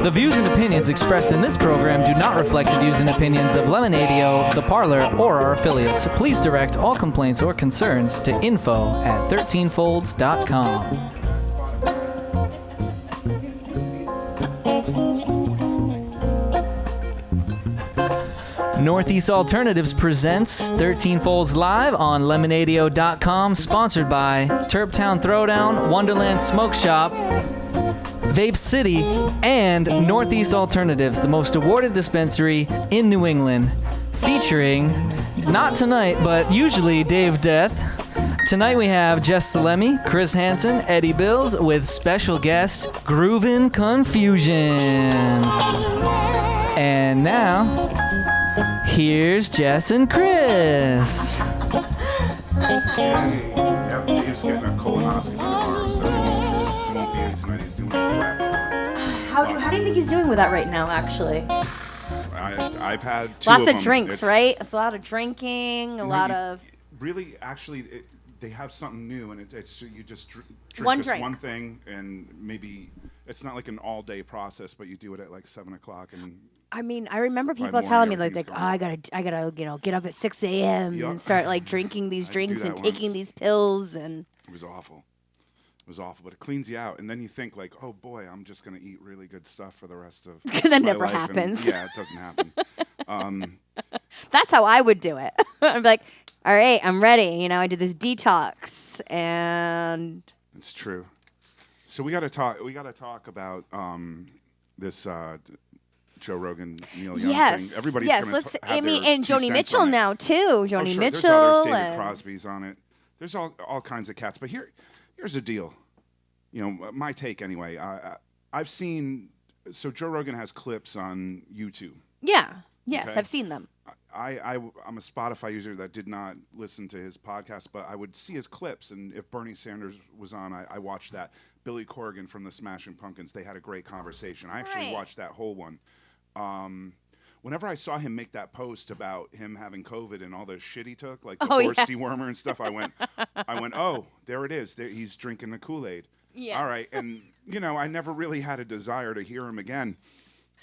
The views and opinions expressed in this program do not reflect the views and opinions of Lemonadio, the Parlour, or our affiliates. Please direct all complaints or concerns to info@13folds.com. Northeast Alternatives presents 13 Folds Live on Lemonadio.com, sponsored by Turptown Throwdown, Wonderland Smoke Shop, Vape City, and Northeast Alternatives, the most awarded dispensary in New England, featuring, not tonight, but usually Dave Death. Tonight we have Jess Salemi, Chris Hansen, Eddie Bills, with special guest Groovin Confusion. And now, here's Jess and Chris. Yep, Dave's getting a colonoscopy tomorrow, so he won't be in tonight. He's doing his prep. How do you think he's doing with that right now, actually? I've had two Lots of of drinks, It's, right? It's a lot of drinking, Really, actually, they have something new, and it's you just drink One this drink. one thing, and maybe it's not like an all-day process, but you do it at like 7 o'clock, and I mean, I remember By people morning, telling me like, everything's oh, I gotta, get up at 6 a.m. Yup. and start like drinking these I drinks did that and taking once. these pills and. it was awful. It was awful, but it cleans you out, and then you think like, oh boy, I'm just gonna eat really good stuff for the rest of That my never life. And happens. yeah, it doesn't happen. That's how I would do it. I'm like, all right, I'm ready. I did this detox and. It's true. So we got to talk. We got to talk about this Joe Rogan, Neil Young Yes, thing. Everybody's yes. going Let's. to I mean, and Joni cents Mitchell on it. now too. Oh, Joni sure. Mitchell. There's others. David and- Crosby's on it. There's all kinds of cats. But here's the deal. My take anyway. I've seen. So Joe Rogan has clips on YouTube. Yeah. Yes, Okay. I've seen them. I'm a Spotify user that did not listen to his podcast, but I would see his clips, and if Bernie Sanders was on, I watched that. Billy Corgan from the Smashing Pumpkins, they had a great conversation. I actually Right. watched that whole one. Whenever I saw him make that post about him having COVID and all the shit he took, like the horse dewormer and stuff, I went, oh, there it is. He's drinking the Kool-Aid. Yes. All right, and I never really had a desire to hear him again.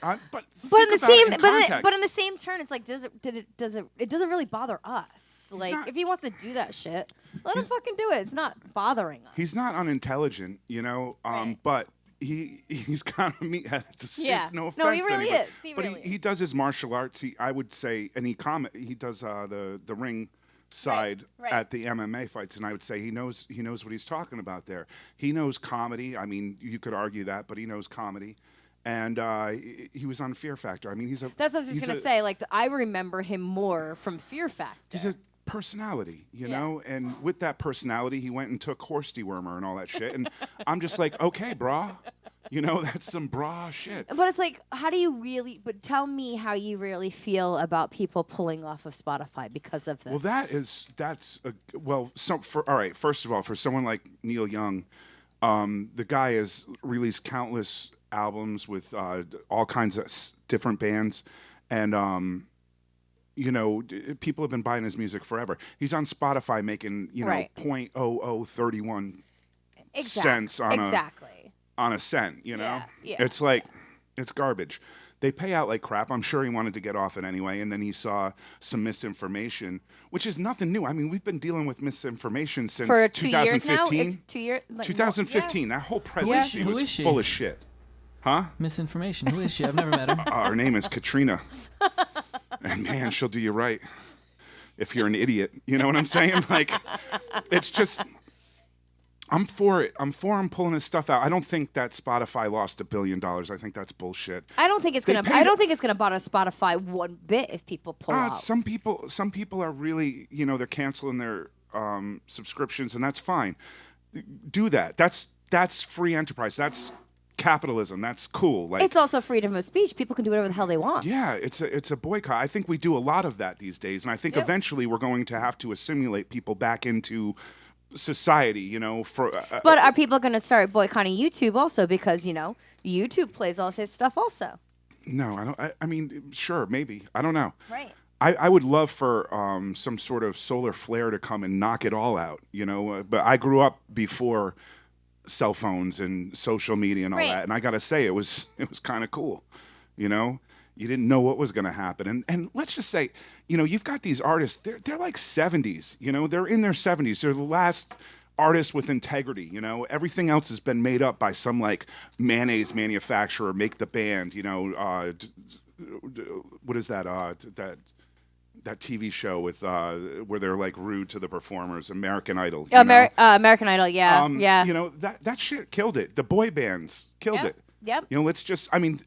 But in the same, context. but in the same turn, it's like, it doesn't really bother us. Like, not- if he wants to do that shit, let him fucking do it. It's not bothering us. He's not unintelligent, Right. but he's kind of meathead at the same. Yeah. No offense. No, he really anybody. is. He but really he is. does his martial arts. I would say, and he does the ring side Right. at the MMA fights, and I would say he knows what he's talking about there. He knows comedy. I mean, you could argue that, but he knows comedy. And he was on Fear Factor. I mean, That's what I was just gonna say. Like, I remember him more from Fear Factor. He's a personality, you know? And with that personality, he went and took horse dewormer and all that shit. And I'm just like, okay, brah. That's some brah shit. But it's like, how do you really? But tell me how you really feel about people pulling off of Spotify because of this. Well, all right. First of all, for someone like Neil Young, the guy has released countless albums with all kinds of different bands, and people have been buying his music forever. He's on Spotify making Right. 0.0031 cents on a cent. Yeah. It's like it's garbage. They pay out like crap. I'm sure he wanted to get off it anyway, and then he saw some misinformation, which is nothing new. I mean, we've been dealing with misinformation since For 2 years now. 2015. It's 2 years. Like, 2015. That whole presidency Who was is she? full of shit. Huh? Misinformation. Who is she? I've never met her. Her name is Katrina. And man, she'll do you right if you're an idiot. You know what I'm saying? Like, it's just, I'm for it. I'm pulling this stuff out. I don't think that Spotify lost $1 billion. I think that's bullshit. I don't think it's gonna. I don't think it's gonna bother Spotify one bit if people pull out. Some people are really, they're canceling their subscriptions, and that's fine. Do that. That's free enterprise. That's capitalism. That's cool. Like, it's also freedom of speech. People can do whatever the hell they want. Yeah, it's a boycott. I think we do a lot of that these days, and I think eventually we're going to have to assimilate people back into society. But are people going to start boycotting YouTube also because YouTube plays all this stuff also? No, I don't. I mean, sure, maybe. I don't know. Right. I would love for some sort of solar flare to come and knock it all out. But I grew up before cell phones and social media and all that, and I gotta say it was kind of cool. You didn't know what was gonna happen, and let's just say, you've got these artists. They're like 70s. They're in their 70s. They're the last artists with integrity. Everything else has been made up by some like mayonnaise manufacturer. Make the band. What is that? That TV show with where they're like rude to the performers, American Idol. American Idol, yeah, yeah. That shit killed it. The boy bands killed it. Yep. Let's just. I mean,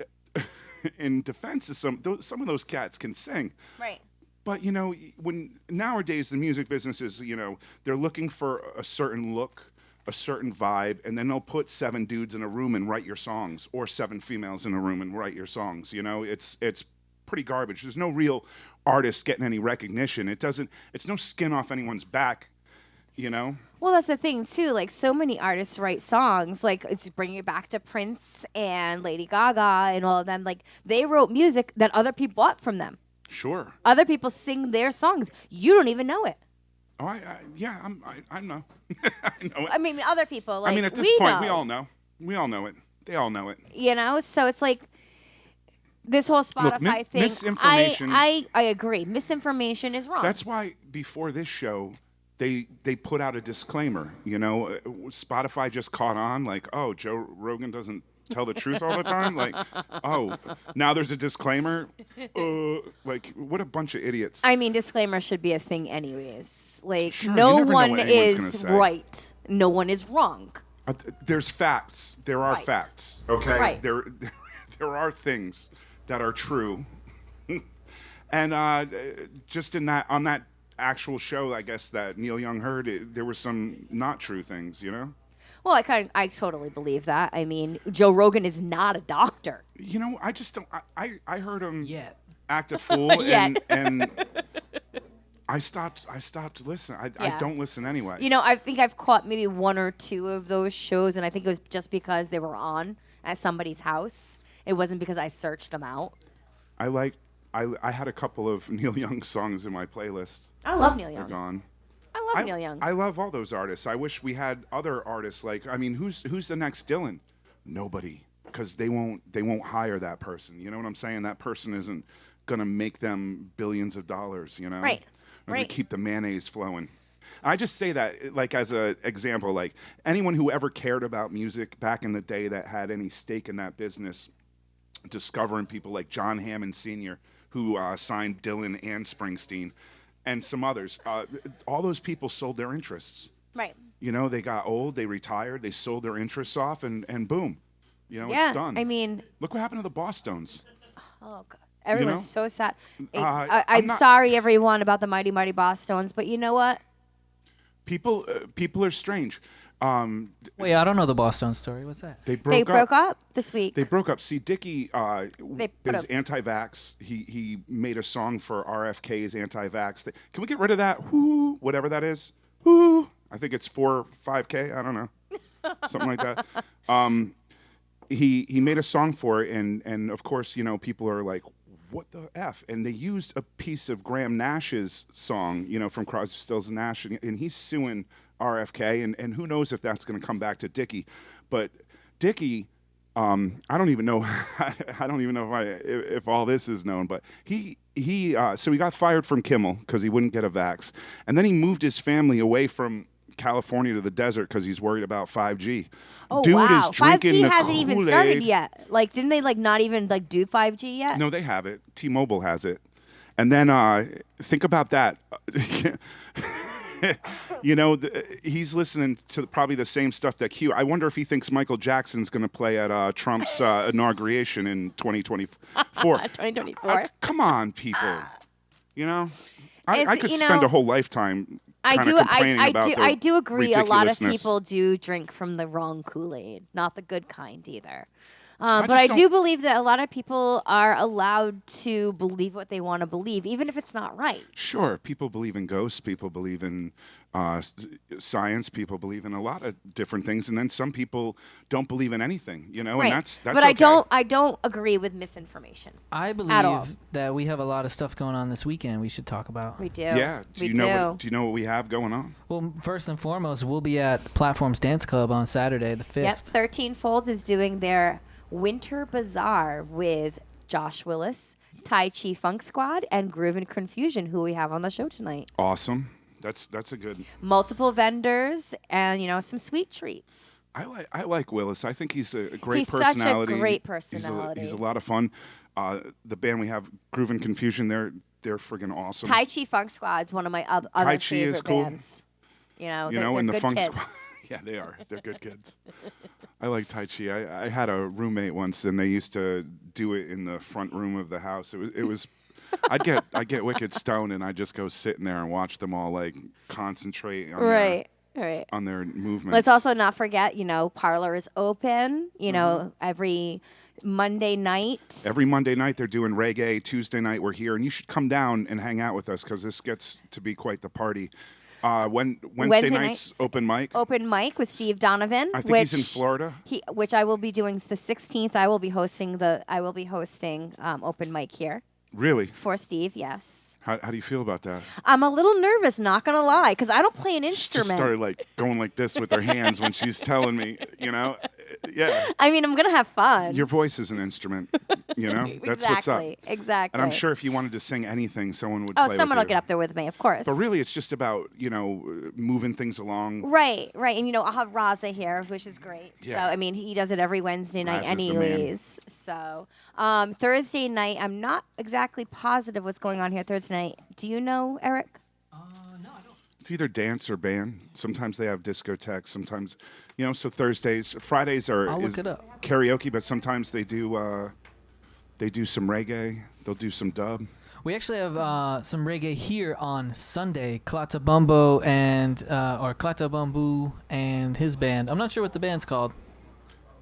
in defense of some of those cats can sing. Right. But when nowadays the music business is, they're looking for a certain look, a certain vibe, and then they'll put 7 dudes in a room and write your songs, or 7 females in a room and write your songs. It's pretty garbage. There's no real artists getting any recognition. It's no skin off anyone's back, Well, that's the thing too. Like, so many artists write songs. Like, it's bringing it back to Prince and Lady Gaga and all of them. Like, they wrote music that other people bought from them. Sure. Other people sing their songs. You don't even know it. Oh, I know. I know it. I mean, other people. Like, at this point, we all know. We all know it. They all know it. So it's like this whole Spotify thing. Misinformation. I agree. Misinformation is wrong. That's why before this show, they put out a disclaimer. Spotify just caught on, like, oh, Joe Rogan doesn't tell the truth all the time. Like, oh, now there's a disclaimer. Like, what a bunch of idiots. I mean, disclaimer should be a thing anyways. Like, sure, no one is right. No one is wrong. There's facts. There are facts. Okay. Right. There are things that are true. And just on that actual show, I guess that Neil Young heard, there were some not true things, Well, I totally believe that. I mean, Joe Rogan is not a doctor. I just don't. I heard him act a fool, and I stopped listening. I don't listen anyway. I think I've caught maybe 1 or 2 of those shows, and I think it was just because they were on at somebody's house. It wasn't because I searched them out. I had a couple of Neil Young songs in my playlist. I love Neil Young. They're gone. I love Neil Young. I love all those artists. I wish we had other artists who's the next Dylan? Nobody, because they won't hire that person. You know what I'm saying? That person isn't gonna make them billions of dollars. Right. They're gonna keep the mayonnaise flowing. I just say that like as an example, like anyone who ever cared about music back in the day that had any stake in that business, discovering people like John Hammond Sr., who signed Dylan and Springsteen, and some others. All those people sold their interests. Right. They got old, they retired, they sold their interests off, and boom. Yeah, it's done. I mean, look what happened to the Bosstones. Oh, God. Everyone's so sad. I'm sorry, everyone, about the Mighty Mighty Bosstones, but you know what? People are strange. Wait, I don't know the Boston story. What's that? They broke up this week. They broke up. See, Dickie is anti-vax. He made a song for RFK's anti-vax. Can we get rid of that? Whoo, whatever that is. Whoo. I think it's 4 or 5K. I don't know. Something like that. He made a song for it, and of course, people are like, what the F? And they used a piece of Graham Nash's song, from Crosby, Stills, and Nash, and he's suing RFK, and who knows if that's going to come back to Dickie. But Dickie, I don't even know if all this is known, but he got fired from Kimmel because he wouldn't get a vax, and then he moved his family away from California to the desert because he's worried about 5G. Oh, Dude wow. is drinking 5G the hasn't even Kool-Aid. started yet. Like, didn't they not even do 5G yet? No, they have it. T-Mobile has it. And then think about that. He's listening to probably the same stuff that Q. I wonder if he thinks Michael Jackson's going to play at Trump's inauguration in 2024. 2024. Come on, people. I could spend a whole lifetime complaining about the I do agree. A lot of ridiculousness. people do drink from the wrong Kool-Aid, not the good kind either. But I do believe that a lot of people are allowed to believe what they want to believe, even if it's not right. Sure, people believe in ghosts. People believe in science. People believe in a lot of different things, and then some people don't believe in anything. Right. And that's but okay. I don't agree with misinformation. I all. believe that we have a lot of stuff going on this weekend we should talk about. We do. Yeah. Do you know what we have going on? Well, first and foremost, we'll be at Platforms Dance Club on Saturday the 5th. Yep. 13 Folds is doing their Winter Bazaar with Josh Willis, Tai Chi Funk Squad, and Groovin Confusion, who we have on the show tonight. Awesome. That's a good. Multiple vendors and some sweet treats. I like Willis. I think he's a great He's such personality. a great personality. He's a lot of fun. The band we have, Groovin Confusion, they're friggin' awesome. Tai Chi Funk Squad's one of my other Tai Chi favorite is cool. bands. They're and the good Funk kids. Squad. Yeah, they are. They're good kids. I like Tai Chi. I had a roommate once, and they used to do it in the front room of the house. It was. I'd get wicked stoned, and I'd just go sit in there and watch them all concentrate on Right. on their movements. Let's also not forget, Parlour is open, every Monday night. Every Monday night they're doing reggae. Tuesday night we're here, and you should come down and hang out with us because this gets to be quite the party. Wednesday nights open mic. Open mic with Steve Donovan. I think he's in Florida. Which I will be doing the 16th. I will be hosting open mic here Really? for Steve. Yes. How do you feel about that? I'm a little nervous, not gonna lie, because I don't play an She instrument. just started going like this with her hands when she's telling me, Yeah. I mean, I'm gonna have fun. Your voice is an instrument, That's what's up. Exactly. And I'm sure if you wanted to sing anything, someone would play with someone will you. get up there with me, of course. But really, it's just about, moving things along. Right. And I'll have Raza here, which is great. Yeah. So he does it every Wednesday night Raza's the man. anyways. So Thursday night, I'm not exactly positive what's going on here Thursday night. Do you know, Eric? No, I don't. It's either dance or band. Sometimes they have discotheques. Sometimes, so Fridays I'll look it up. karaoke, but sometimes they do some reggae. They'll do some dub. We actually have some reggae here on Sunday. Klata Bumbo or Klata Bambu and his band. I'm not sure what the band's called.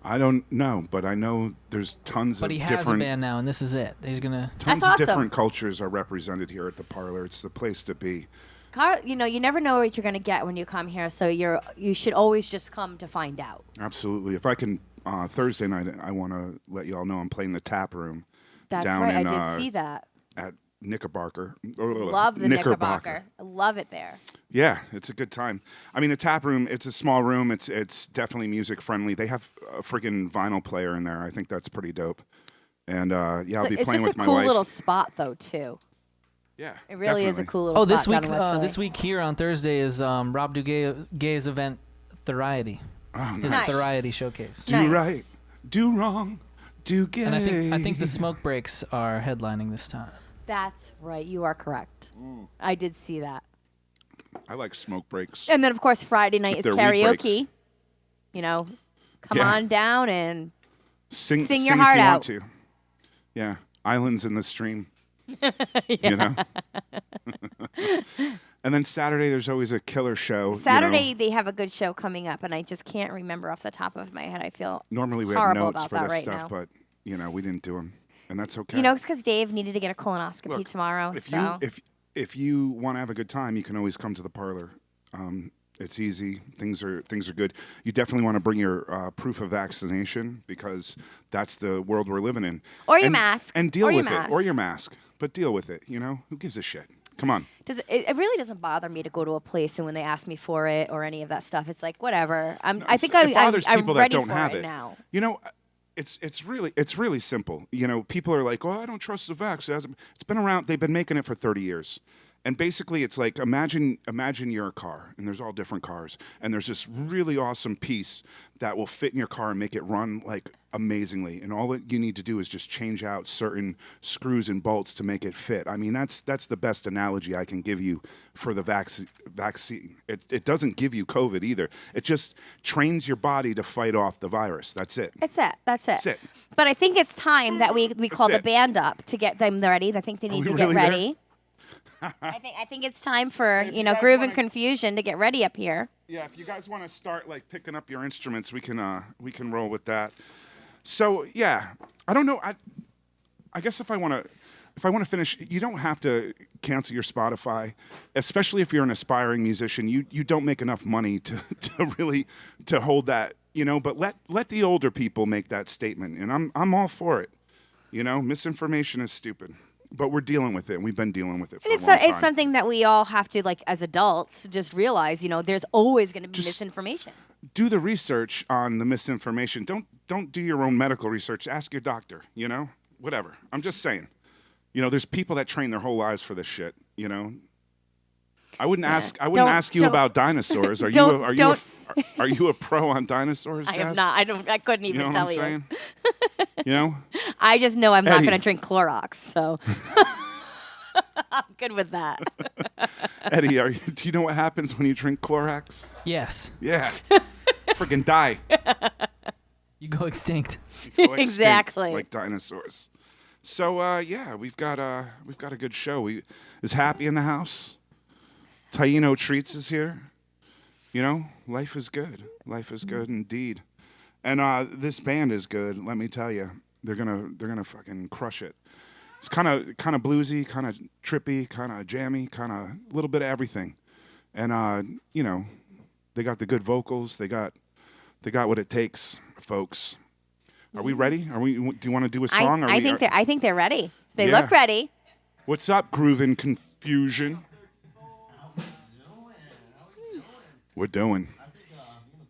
I don't know, but I know there's tons But of he different. has a band now, and this is it. He's gonna. Tons That's of awesome. different cultures are represented here at the Parlour. It's the place to be. You never know what you're going to get when you come here, so you should always just come to find out. Absolutely. If I can, Thursday night, I want to let you all know I'm playing the tap room. That's down right. in, I did see that. At Knickerbocker. Love the Knickerbocker. I love it there. Yeah, it's a good time. I mean, the tap room, it's a small room. It's definitely music friendly. They have a friggin' vinyl player in there. I think that's pretty dope. And I'll be playing with my It's just a cool wife. little spot, though, too. Yeah, It really is a definitely. cool little spot. this week, down in West this Philly. week here on Thursday is Rob Dugay's event, Thoriety. Oh, His nice. Nice. Thoriety showcase. Do Nice. right, do wrong, do gay. And I think the Smoke Breaks are headlining this time. That's right. You are correct. I did see that. I like smoke breaks. And then, of course, Friday night If is they're weed karaoke. Come Yeah. on down and Sing your heart if you out. want to. Yeah, islands in the stream. And then Saturday, there's always a killer show. Saturday they have a good show coming up, and I just can't remember off the top of my head. I feel Normally we have horrible notes about for that this right stuff, now. but we didn't do them, and that's okay. it's because Dave needed to get a colonoscopy Look, tomorrow. if So if you want to have a good time, you can always come to the Parlour. It's easy. Things are good. You definitely want to bring your proof of vaccination because that's the world we're living in. Or your And- mask. and deal Or your with it, or mask. your mask. But deal with it. Who gives a shit? Come on. it really doesn't bother me to go to a place and when they ask me for it or any of that stuff, it's like whatever. I think it bothers I'm people that ready don't for have it it. now. It's really simple. People are like, "Oh, I don't trust the vax." It's been around. They've been making it for 30 years, And basically, it's like imagine you're a car, and there's all different cars, and there's this really awesome piece that will fit in your car and make it run like amazingly. And all that you need to do is just change out certain screws and bolts to make it fit. I mean, that's the best analogy I can give you for the vaccine. It doesn't give you COVID either. It just trains your body to fight off the virus. That's it. That's it. But I think it's time that we call the band up to get them ready. I think they need to get ready. I think it's time for Groovin Confusion to get ready up here. Yeah, if you guys want to start like picking up your instruments, we can roll with that. So yeah, I don't know. I guess if I want to finish, you don't have to cancel your Spotify, especially if you're an aspiring musician. You don't make enough money to really hold that, But let the older people make that statement, and I'm all for it. Misinformation is stupid. But we're dealing with it, and we've been dealing with it for a long time. It's something that we all have to, like, as adults, just realize, there's always going to be misinformation. Do the research on the misinformation. Don't do your own medical research. Ask your doctor, whatever. I'm just saying. There's people that train their whole lives for this shit, I wouldn't ask you about dinosaurs. Are you a pro on dinosaurs, Jess? I am not. I couldn't even tell you. You know what I'm saying? I just know I'm not Eddie. going to drink Clorox, so I'm good with that. Eddie, do you know what happens when you drink Clorox? Yes. Yeah. Friggin' die. You go extinct. You go extinct Exactly. like dinosaurs. So we've got a good show. Is Happy in the house? Taino Treats is here. Life is good. Life is good indeed. And this band is good. Let me tell you, they're gonna fucking crush it. It's kind of bluesy, kind of trippy, kind of jammy, kind of a little bit of everything. And they got the good vocals. They got what it takes, folks. Are we ready? Do you want to do a song? I think they're ready. They look ready. What's up, Groovin Confusion? We're doing. I think the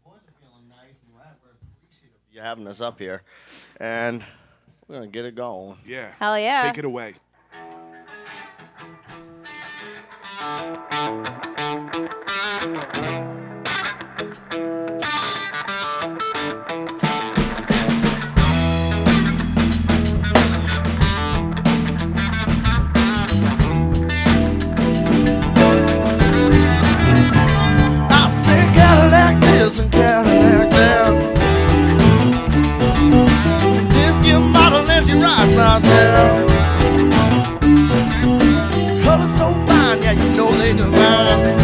boys are feeling nice and right. We're appreciative of you having us up here, and we're gonna get it going. Yeah. Hell yeah. Take it away. And Cadillac there. This your model and she rides out there. Colors so fine, yeah, you know they divine.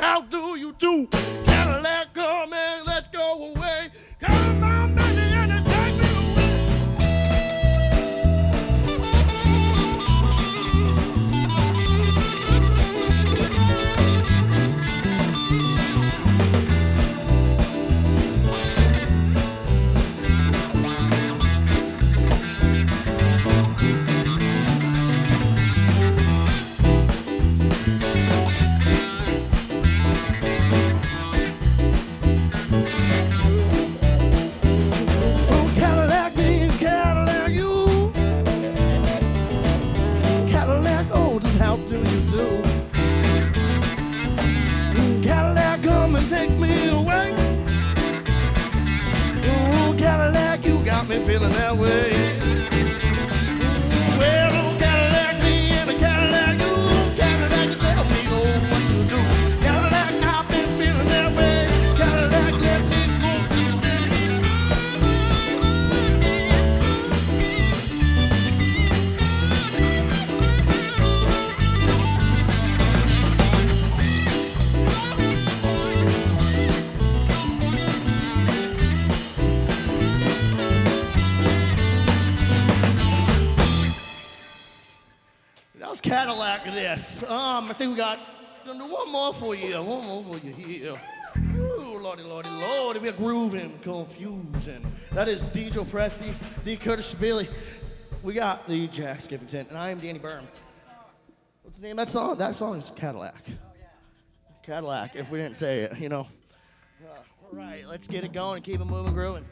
how do you do? Cadillac, come and let's go away. Come on, baby, and take me feeling that way. Well, oh, Cadillac me and a Cadillac you. Cadillac, you tell me what you do. Cadillac, I've been feeling that way. Cadillac, let me go. Cadillac this. I think we got gonna do one more for you. One more for you here. Ooh, lordy, lordy, lordy. We are Groovin Confusion. That is the Joe Presti, the Curtis Billy. We got the Jack Skivington, and I am Danny Byrne. What's the name of that song? That song is Cadillac. Cadillac, if we didn't say it, you know. All right, let's get it going and keep it moving, grooving.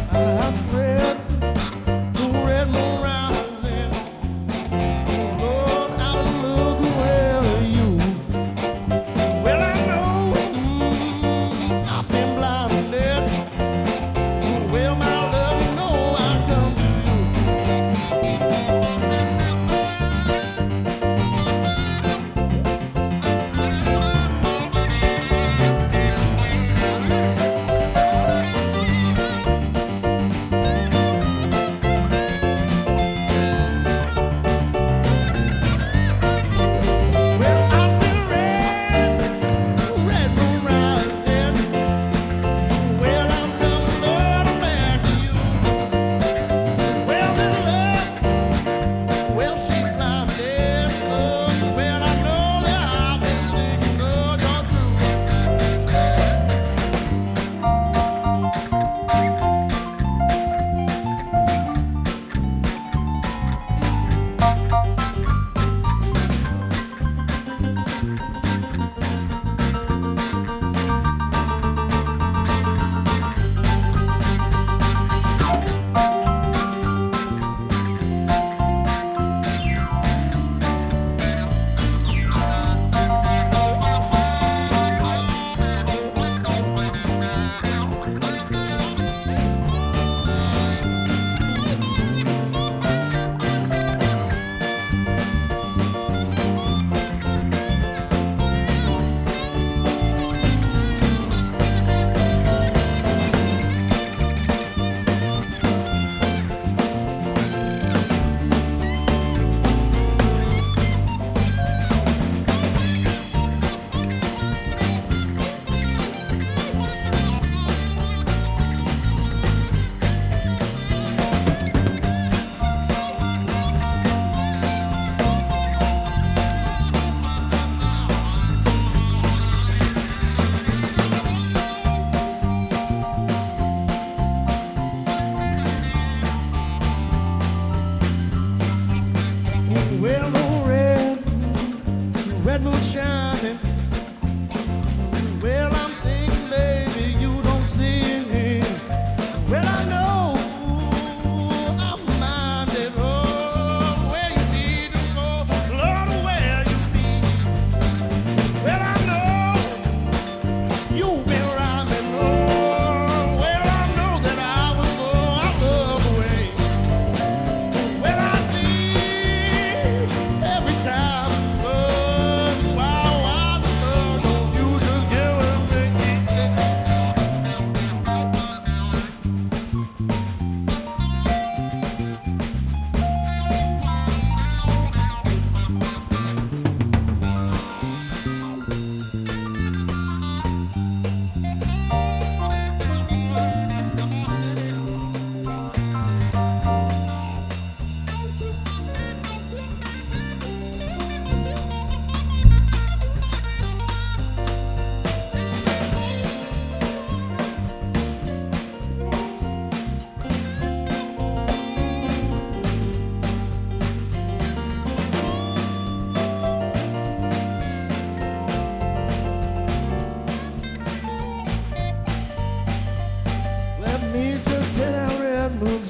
I spread the red moon round.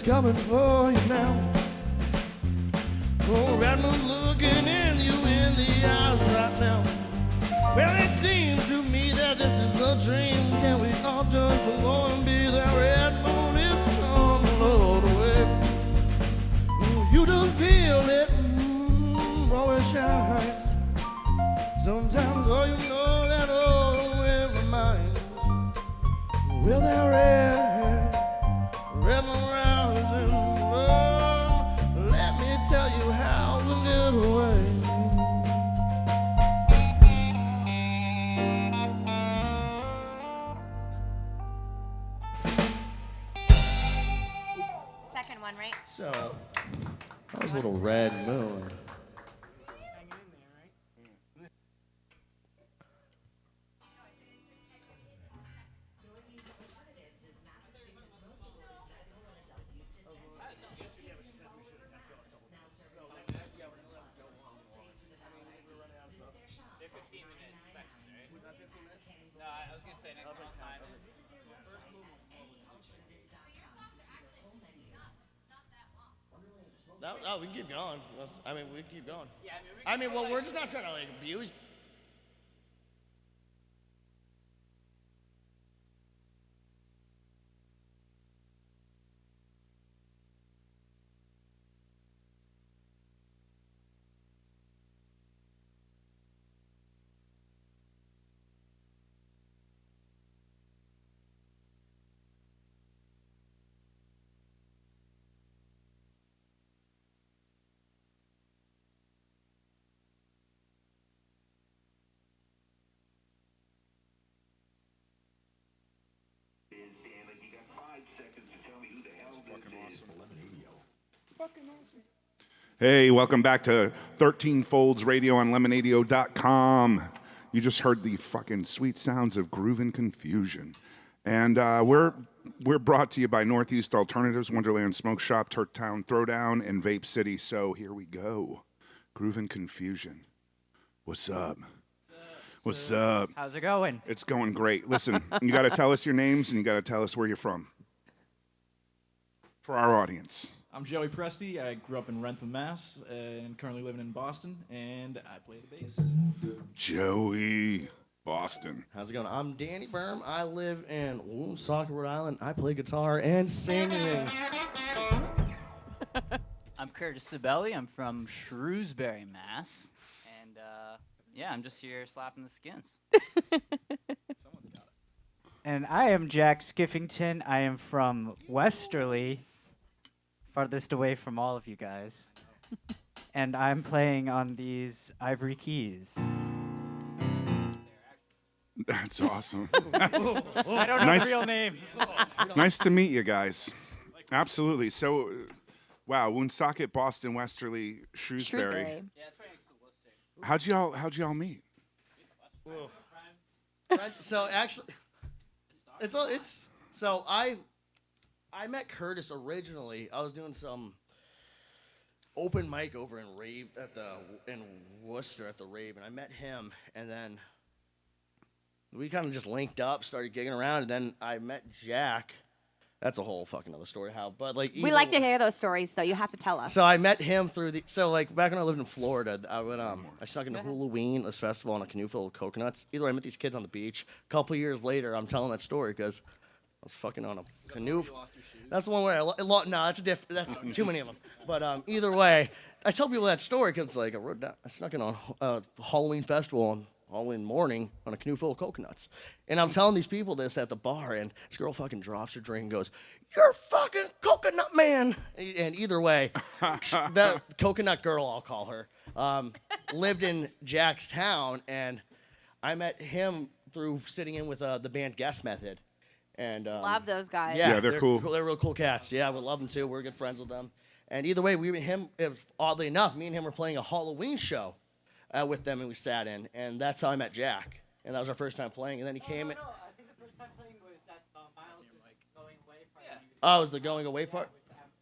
coming for you now. Oh, Redmond's looking in you in the eyes right now. Well, it seems to me that this is a dream. Can we all just go and be there? Redmond is coming all the way. You just feel it, always shines. Sometimes all you know that always reminds. Well, that red moon rising. Oh, let me tell you how we get away. Second one, right? So, that was a little red moon. Oh, we can keep going. I mean, we can keep going. Yeah, I mean, well, we're just not trying to like abuse. Hey, welcome back to 13 Folds Radio on Lemonadio.com. You just heard the fucking sweet sounds of Groovin Confusion. And we're brought to you by Northeast Alternatives, Wonderland Smoke Shop, Turktown Throwdown, and Vape City. So here we go. Groovin Confusion. What's up? What's up? How's it going? It's going great. Listen, you got to tell us your names and you got to tell us where you're from. For our audience. I'm Joey Presti. I grew up in Rentham, Mass, and currently living in Boston, and I play the bass. Joey, Boston. How's it going? I'm Danny Berm. I live in Woonsocket, Rhode Island. I play guitar and singing. I'm Curtis Sibeli. I'm from Shrewsbury, Mass, and yeah, I'm just here slapping the skins. Someone's got it. And I am Jack Skiffington. I am from Westerly, farthest away from all of you guys. And I'm playing on these ivory keys. That's awesome. I don't know Nice. the real name. Nice to meet you guys. Absolutely. So, wow, Woonsocket, Boston, Westerly, Shrewsbury. Yeah, it's very nice to listen. How'd y'all meet? Friends. So actually, so I met Curtis originally. I was doing some open mic over in Worcester at the Rave, and I met him, and then we kind of just linked up, started gigging around, and then I met Jack. That's a whole fucking other story. We like to hear those stories, though. You have to tell us. So I met him through back when I lived in Florida, I snuck into Halloween, this festival on a canoe full of coconuts. Either I met these kids on the beach. A couple of years later, I'm telling that story because I was fucking on a canoe. That's the one where no, that's that's too many of them. But either way, I tell people that story because it's like I snuck in on a Halloween festival on Halloween morning on a canoe full of coconuts. And I'm telling these people this at the bar, and this girl fucking drops her drink and goes, "You're fucking coconut man." And either way, that coconut girl, I'll call her, lived in Jack's town, and I met him through sitting in with the band Guest Method. And Love those guys. Yeah, they're cool. They're real cool cats. Yeah, we love them too. We're good friends with them. And either way, oddly enough, me and him were playing a Halloween show with them, and we sat in, and that's how I met Jack. And that was our first time playing. And then he came. No, I think the first time playing was at Miles' going away party. Oh, it was the going away part?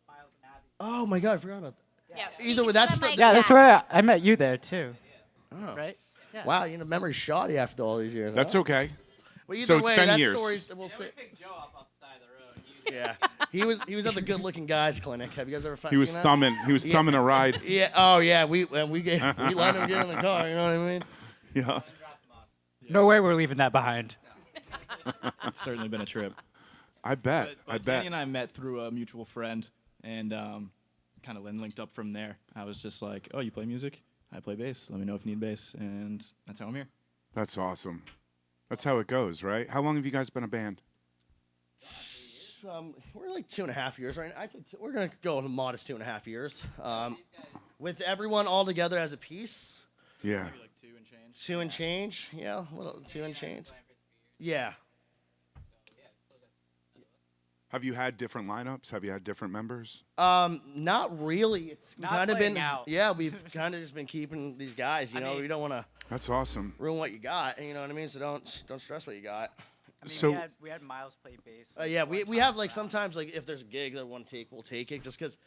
Miles and Abby. Oh my God, I forgot about that. Yeah. Either way, that's the. Yeah, that's where I met you there too. Oh. Right? Yeah. Wow, memory's shoddy after all these years. That's huh? okay. But either So it's way, been that years. story's we'll see. Pick Joe up off the side of the road. Yeah, he was at the Good Looking Guys Clinic. Have you guys ever He was seen that? thumbing. He was thumbing a ride. Yeah. Oh yeah. We let him get in the car. You know what I mean? Yeah. No way we're leaving that behind. It's certainly been a trip. I bet. But I Danny bet. and I met through a mutual friend, and kind of linked up from there. I was just like, "Oh, you play music? I play bass. Let me know if you need bass," and that's how I'm here. That's awesome. That's how it goes, right? How long have you guys been a band? We're like 2.5 years right now. We're gonna go a modest 2.5 years. With everyone all together as a piece. Yeah. Maybe like 2 and change. 2 and change. Yeah, a little 2 and change. Yeah. Have you had different lineups? Have you had different members? Not really. It's Not kind of been. playing out. Yeah, we've kind of just been keeping these guys. You know, we don't want to That's awesome. ruin what you got. You know what I mean? So don't stress what you got. I mean, So- we had Miles play bass. Yeah, we have like sometimes like if there's a gig that we'll take it just because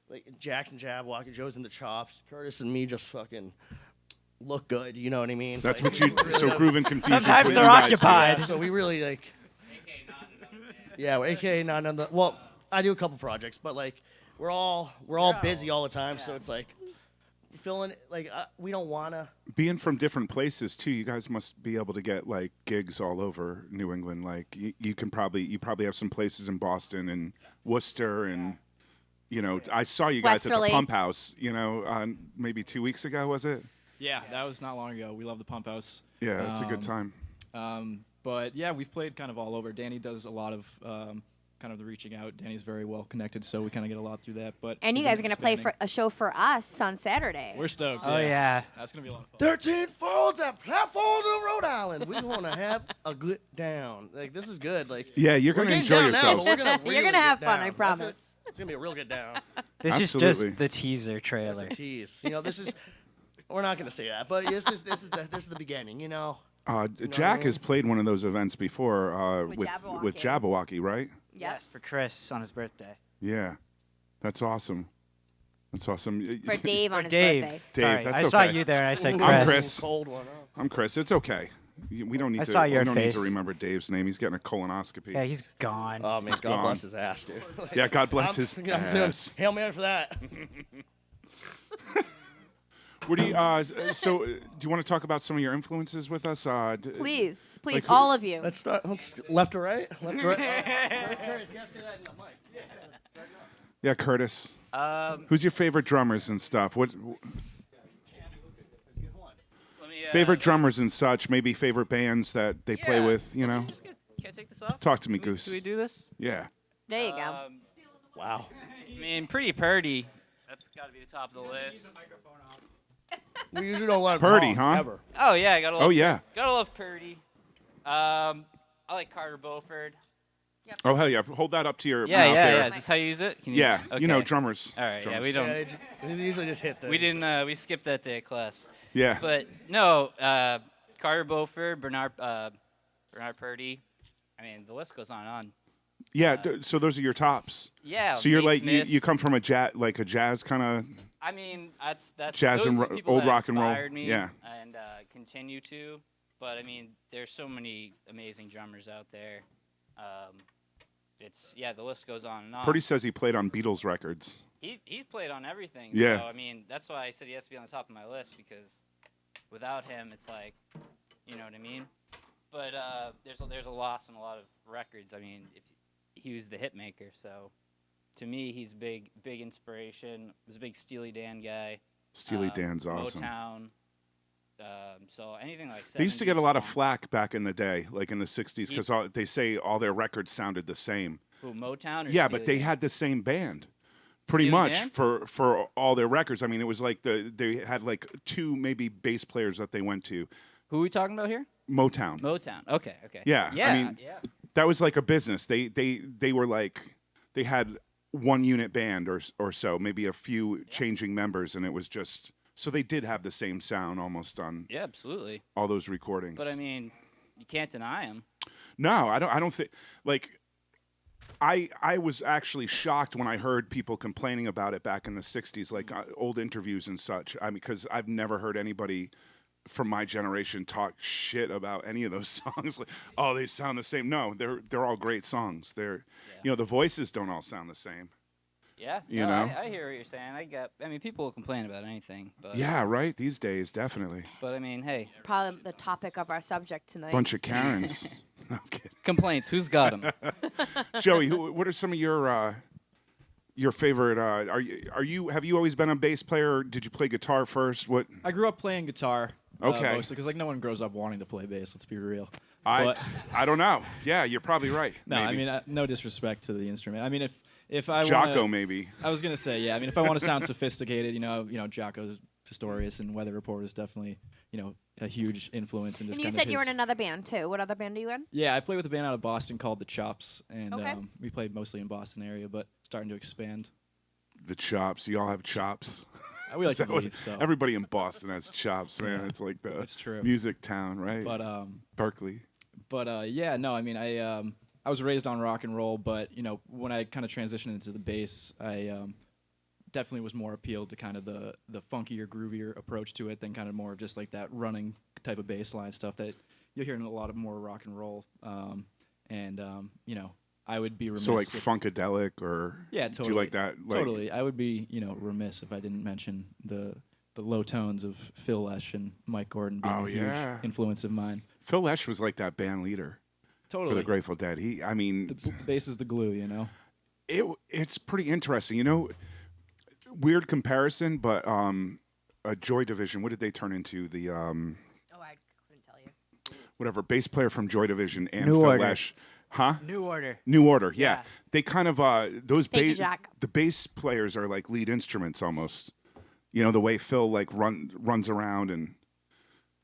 like Jackson Jabwalker, Joe's in the chops, Curtis and me just fucking look good. You know what I mean? That's Like, what you. So Groovin Confusion. Sometimes what they're you guys do. occupied. Yeah, so we really like. Yeah, well, AKA not on the. Well, I do a couple projects, but like we're all busy all the time, so it's like feeling like we don't wanna. Being from different places too, you guys must be able to get like gigs all over New England. Like you probably have some places in Boston and Worcester and. You know, I saw you guys at Westerly. the Pump House. You know, maybe 2 weeks ago, was it? Yeah, that was not long ago. We love the Pump House. Yeah, it's a good time. But yeah, we've played kind of all over. Danny does a lot of kind of the reaching out. Danny's very well connected, so we kind of get a lot through that. But And you we've guys are been going to play expanding. for a show for us on Saturday. We're stoked. Oh yeah. That's gonna be a lot of fun. 13 folds at platforms in Rhode Island. We're gonna have a good down. Like this is good. Like Yeah, you're we're gonna getting enjoy down now, but yourself. we're gonna really You're gonna have get fun, down. I promise. It's gonna be a real good down. This is Absolutely. just the teaser That's trailer. a tease. You know, this is. We're not gonna say that, but this is the beginning. You know. Jack has played one of those events before With with Jabberwocky. Jabberwocky, right? Yep. Yes, for Chris on his birthday. Yeah, that's awesome. That's awesome. For Dave on his Dave. birthday. Sorry, that's I saw okay. you there and I said Ooh, Chris. Chris. Cold one. Huh? I'm Chris. It's okay. We don't need I to. saw your we don't need face. to remember Dave's name. He's getting a colonoscopy. Yeah, he's gone. Oh man, God gone. bless his ass, dude. Yeah, God bless I'm his doing ass. Hail Mary for that. What do you? So, do you want to talk about some of your influences with us? Please, Like, all of you. Let's start. Left to right. Left to right. Curtis, you gotta say that in the mic. Yeah, Curtis. Um, Who's your favorite drummers and stuff? What let me, favorite drummers and such? Maybe favorite bands that they play Yeah. with. You know. Can I take this off? Talk to me, Can we- Goose. Can we do this? Yeah. There you go. Wow. I mean, Pretty Purdy. That's got to be the top of the list. We usually don't let him Purdy, talk, huh? Ever. Oh yeah, I gotta love. Oh yeah. Gotta love Purdy. I like Carter Beauford. Oh hell yeah. Hold that up to your Yeah, mouth yeah, there. yeah. Is this how you use it? Can you, Yeah. Okay. You know, drummers. All right. Yeah, drummers. we don't. Yeah, we usually just hit the. We didn't. We skipped that day of class. Yeah. But no, Carter Beauford, Bernard Purdy. I mean, the list goes on and on. Yeah. So those are your tops. Yeah. So you're Nate like Smith. you come from a jazz kind of. I mean, that's Jazz those and are the people old that rock and roll. inspired me Yeah. and continue to. But I mean, there's so many amazing drummers out there. The list goes on and on. Purdy says he played on Beatles records. He's played on everything. Yeah. So I mean, that's why I said he has to be on the top of my list because without him, it's like, you know what I mean. But there's a loss in a lot of records. I mean, if he was the hit maker, so to me, he's big inspiration. Was a big Steely Dan guy. Steely Dan's awesome. Motown. So anything like They used to get a 70s lot of funk. flack back in the day, like in the '60s, because they say all their records sounded the same. Who, Motown or Yeah, Steely but they Dan? had the same band, pretty Steely much Dan? for all their records. I mean, it was like they had like two maybe bass players that they went to. Who are we talking about here? Motown. Motown. Okay. Yeah, Yeah. I mean, that was like a business. They were like they had one unit band or so, maybe a few changing members, and it was just so they did have the same sound almost on Yeah, absolutely. all those recordings. But I mean, you can't deny him. No, I don't think like I was actually shocked when I heard people complaining about it back in the '60s, like old interviews and such. I mean, because I've never heard anybody from my generation talk shit about any of those songs. Like, oh, they sound the same. No, they're all great songs. The voices don't all sound the same. Yeah, You know? I hear what you're saying. I mean, people will complain about anything, but Yeah, right. These days, definitely. But I mean, hey, Probably the topic of our subject tonight. Bunch of Karens. No, I'm kidding. complaints. Who's got them? Joey, what are some of your favorite? Have you always been a bass player? Or did you play guitar first? What? I grew up playing guitar. Okay. Mostly because like no one grows up wanting to play bass. Let's be real. I But- don't know. Yeah, you're probably right. No, maybe. I mean no disrespect to the instrument. I mean if I Jocko, wanna, maybe. I was gonna say yeah. I mean if I want to sound sophisticated, Jocko Pistorius and Weather Report is definitely a huge influence in just And you kind said of you were his- in another band too. What other band are you in? Yeah, I play with a band out of Boston called the Chops, and Okay. we played mostly in Boston area, but starting to expand. The chops. You all have chops. We like to Is that what- believe so. Everybody in Boston has chops, man. Yeah, It's like the that's true. music town, right? But Berkeley. yeah, no, I mean I was raised on rock and roll, but when I kind of transitioned into the bass, I definitely was more appealed to kind of the funkier, groovier approach to it than kind of more of just like that running type of bass line stuff that you'll hear in a lot of more rock and roll. I would be remiss. So like if- funkadelic, or Yeah, do you like that? Like, Totally. I would be, remiss if I didn't mention the low tones of Phil Lesh and Mike Gordon being Oh, a huge yeah. influence of mine. Phil Lesh was like that band leader for Totally. the Grateful Dead. The bass is the glue, It's pretty interesting. Weird comparison, but a Joy Division. What did they turn into? The Oh, I couldn't tell you. whatever bass player from Joy Division and New Phil Order. Lesh. Huh? New Order. New Order, yeah. Yeah. They kind of those Thank you, bass Jack. the bass players are like lead instruments almost. The way Phil like runs around and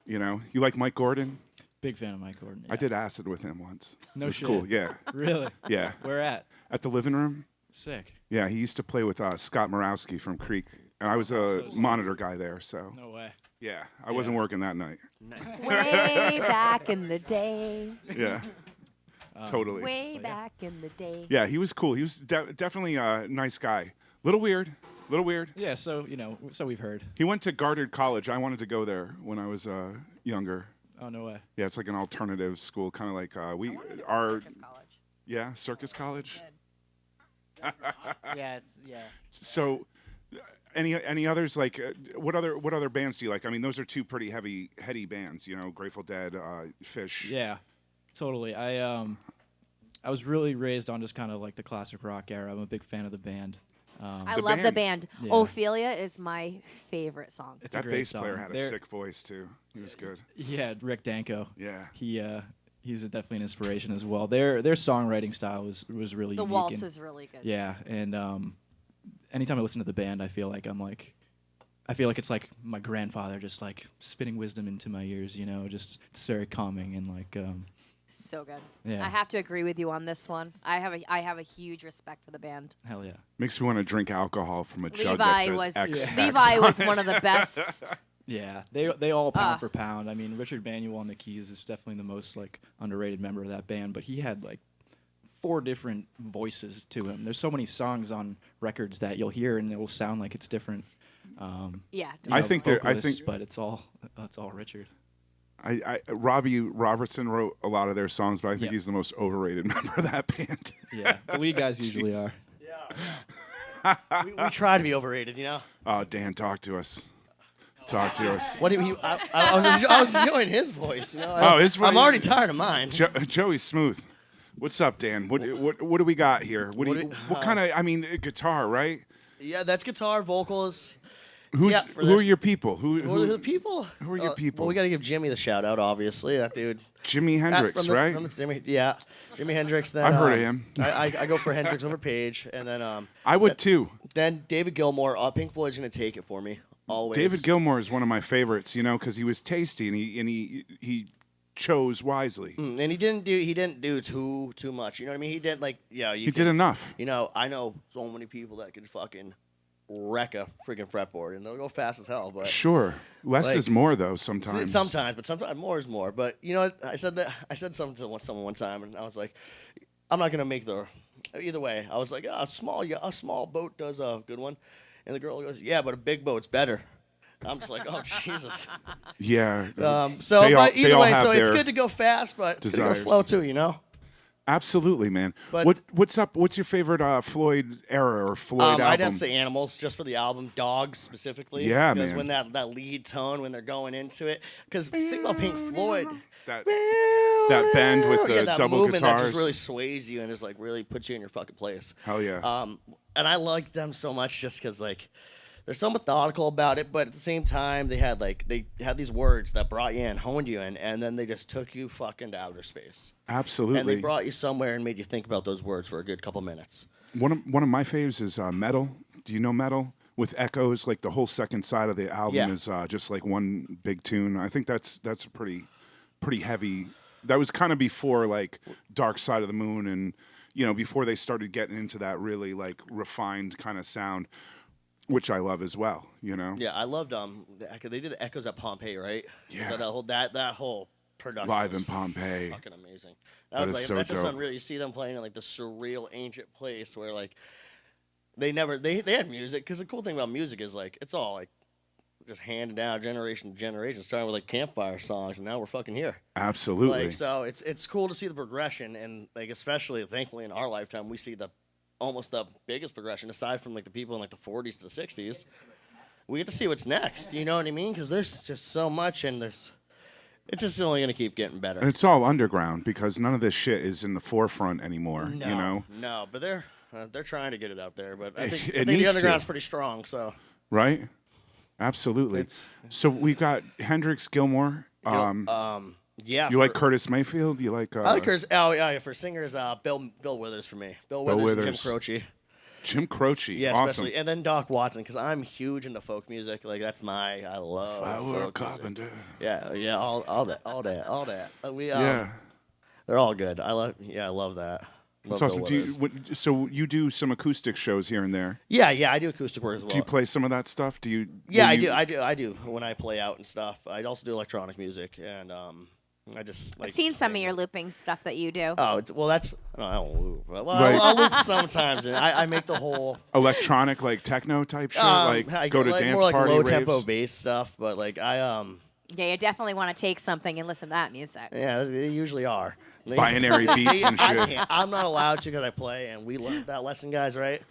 you like Mike Gordon? Big fan of Mike Gordon. I did acid with him once. No it was shit. cool. Yeah. Really? Yeah. Where at? At the living room. Sick. Yeah, he used to play with Scott Morawski from Creek, and I was a So sick. monitor guy there. So No way. yeah, I wasn't working that night. Way back in the day. Yeah, totally. Way back in the day. Yeah, he was cool. He was definitely a nice guy. Little weird. Yeah, so so we've heard. He went to Goddard College. I wanted to go there when I was younger. Oh no way. Yeah, it's like an alternative school, kind of like Circus College. Yeah. So, any others like what other bands do you like? I mean, those are two pretty heady bands. Grateful Dead, Fish. Yeah, totally. I was really raised on just kind of like the classic rock era. I'm a big fan of the band. I The love the band. Yeah. Ophelia is my favorite song. It's a That great bass player song. had a They're- sick voice too. He was good. Yeah, Rick Danko. Yeah. He's definitely an inspiration as well. Their songwriting style was really The unique. waltz and- is really good. Yeah, and anytime I listen to the band, I feel like it's like my grandfather just like spitting wisdom into my ears. Just it's very calming and like So good. Yeah. I have to agree with you on this one. I have a huge respect for the band. hell yeah. Makes me want to drink alcohol from a jug Levi that was says X. Levi was one of the best. Yeah, they all pound for pound. I mean, Richard Manuel on the keys is definitely the most like underrated member of that band, but he had like 4 different voices to him. There's so many songs on records that you'll hear and it will sound like it's different. Yeah. I think vocalists, but it's all Richard. Robbie Robertson wrote a lot of their songs, but I think Yep. he's the most overrated member of that band. Yeah, the lead guys usually Jeez. are. we try to be overrated, Oh, Dan, talk to us. Talk to us. What do you? I was enjoying his voice. Oh, his voice- I'm already tired of mine. Joey Smooth. What's up, Dan? What do we got here? What kind of? I mean, guitar, right? Yeah, that's guitar, vocals. Who Yeah, for are this- your people? Who are the people? Who are your people? Well, we got to give Jimmy the shout out, obviously. That dude. Jimi Hendrix, From the- right? from the Jimi Hendrix. Then I've heard of him. I go for Hendrix over Page, and then I would too. then David Gilmour. Pink Floyd's gonna take it for me always. David Gilmour is one of my favorites, because he was tasty and he chose wisely. And he didn't do too much. You know what I mean? He did like He did enough. I know so many people that could fucking wreck a freaking fretboard, and they'll go fast as hell. But Sure, less Like- is more though. Sometimes. but sometimes more is more. But you know what? I said something to someone one time, and I was like, I'm not gonna make the. Either way, I was like, a small boat does a good one, and the girl goes, yeah, but a big boat's better. I'm just like, oh Jesus. Yeah. So, They all- but they either all way, have so it's their good to go fast, but it's good to go desires. slow too, you know. Absolutely, man. But- What's up? What's your favorite Floyd era or Floyd album? I'd have to say Animals, just for the album, Dogs specifically. Yeah, because man. when that lead tone, when they're going into it, because think about Pink Floyd. that bend with the yeah, that double movement guitars. that just really sways you and just like really puts you in your fucking place. Hell yeah. And I like them so much just because like they're so methodical about it, but at the same time they had these words that brought you in, honed you in, and then they just took you fucking to outer space. Absolutely. And they brought you somewhere and made you think about those words for a good couple minutes. One of my faves is Metal. Do you know Metal? With echoes, like the whole second side of the album is just like one big tune. I think that's a pretty heavy. That was kind of before like Dark Side of the Moon, and before they started getting into that really like refined kind of sound, which I love as well. Yeah, I loved the echo. They did the echoes at Pompeii, right? Yeah. So that whole production Live was in Pompeii. fucking amazing. That is like so that's just dope. unreal. You see them playing in like the surreal ancient place where like they had music, because the cool thing about music is like it's all like just handed down generation to generation, starting with like campfire songs, and now we're fucking here. Absolutely. Like, so it's cool to see the progression, and like especially thankfully in our lifetime we see almost the biggest progression aside from like the people in like the 40s to the 60s. We get to see what's next. You know what I mean? Because there's just so much, and it's just only going to keep getting better. And it's all underground because none of this shit is in the forefront anymore. No, but they're trying to get it out there. But I think, It I think needs the to. underground's pretty strong. So Right? Absolutely. So we've got Hendrix Gilmore. yeah, You like Curtis Mayfield? You like? I like Curtis. Oh yeah, for singers, Bill Withers for me. Bill Withers and Jim Withers. Croce. Jim Croce. Yeah, Awesome. especially, and then Doc Watson, because I'm huge into folk music. Like I love Flower folk music. Carpenter. Yeah, all that. Yeah. They're all good. I love that. That's Love awesome. Bill Withers. So you do some acoustic shows here and there. Yeah, I do acoustic work as well. Do you play some of that stuff? Do you? Yeah, will I you- do when I play out and stuff. I also do electronic music, and I just like. I've seen some of things. your looping stuff that you do. Oh, that's I don't loop. Well, Right. I'll loop sometimes, and I make the whole. Electronic, like techno type shit, like I go to like, dance more like party low raves. tempo bass stuff, but like Yeah, you definitely want to take something and listen to that music. yeah, they usually are. Binary beats and shit. I'm not allowed to because I play, and we learned that lesson, guys, right?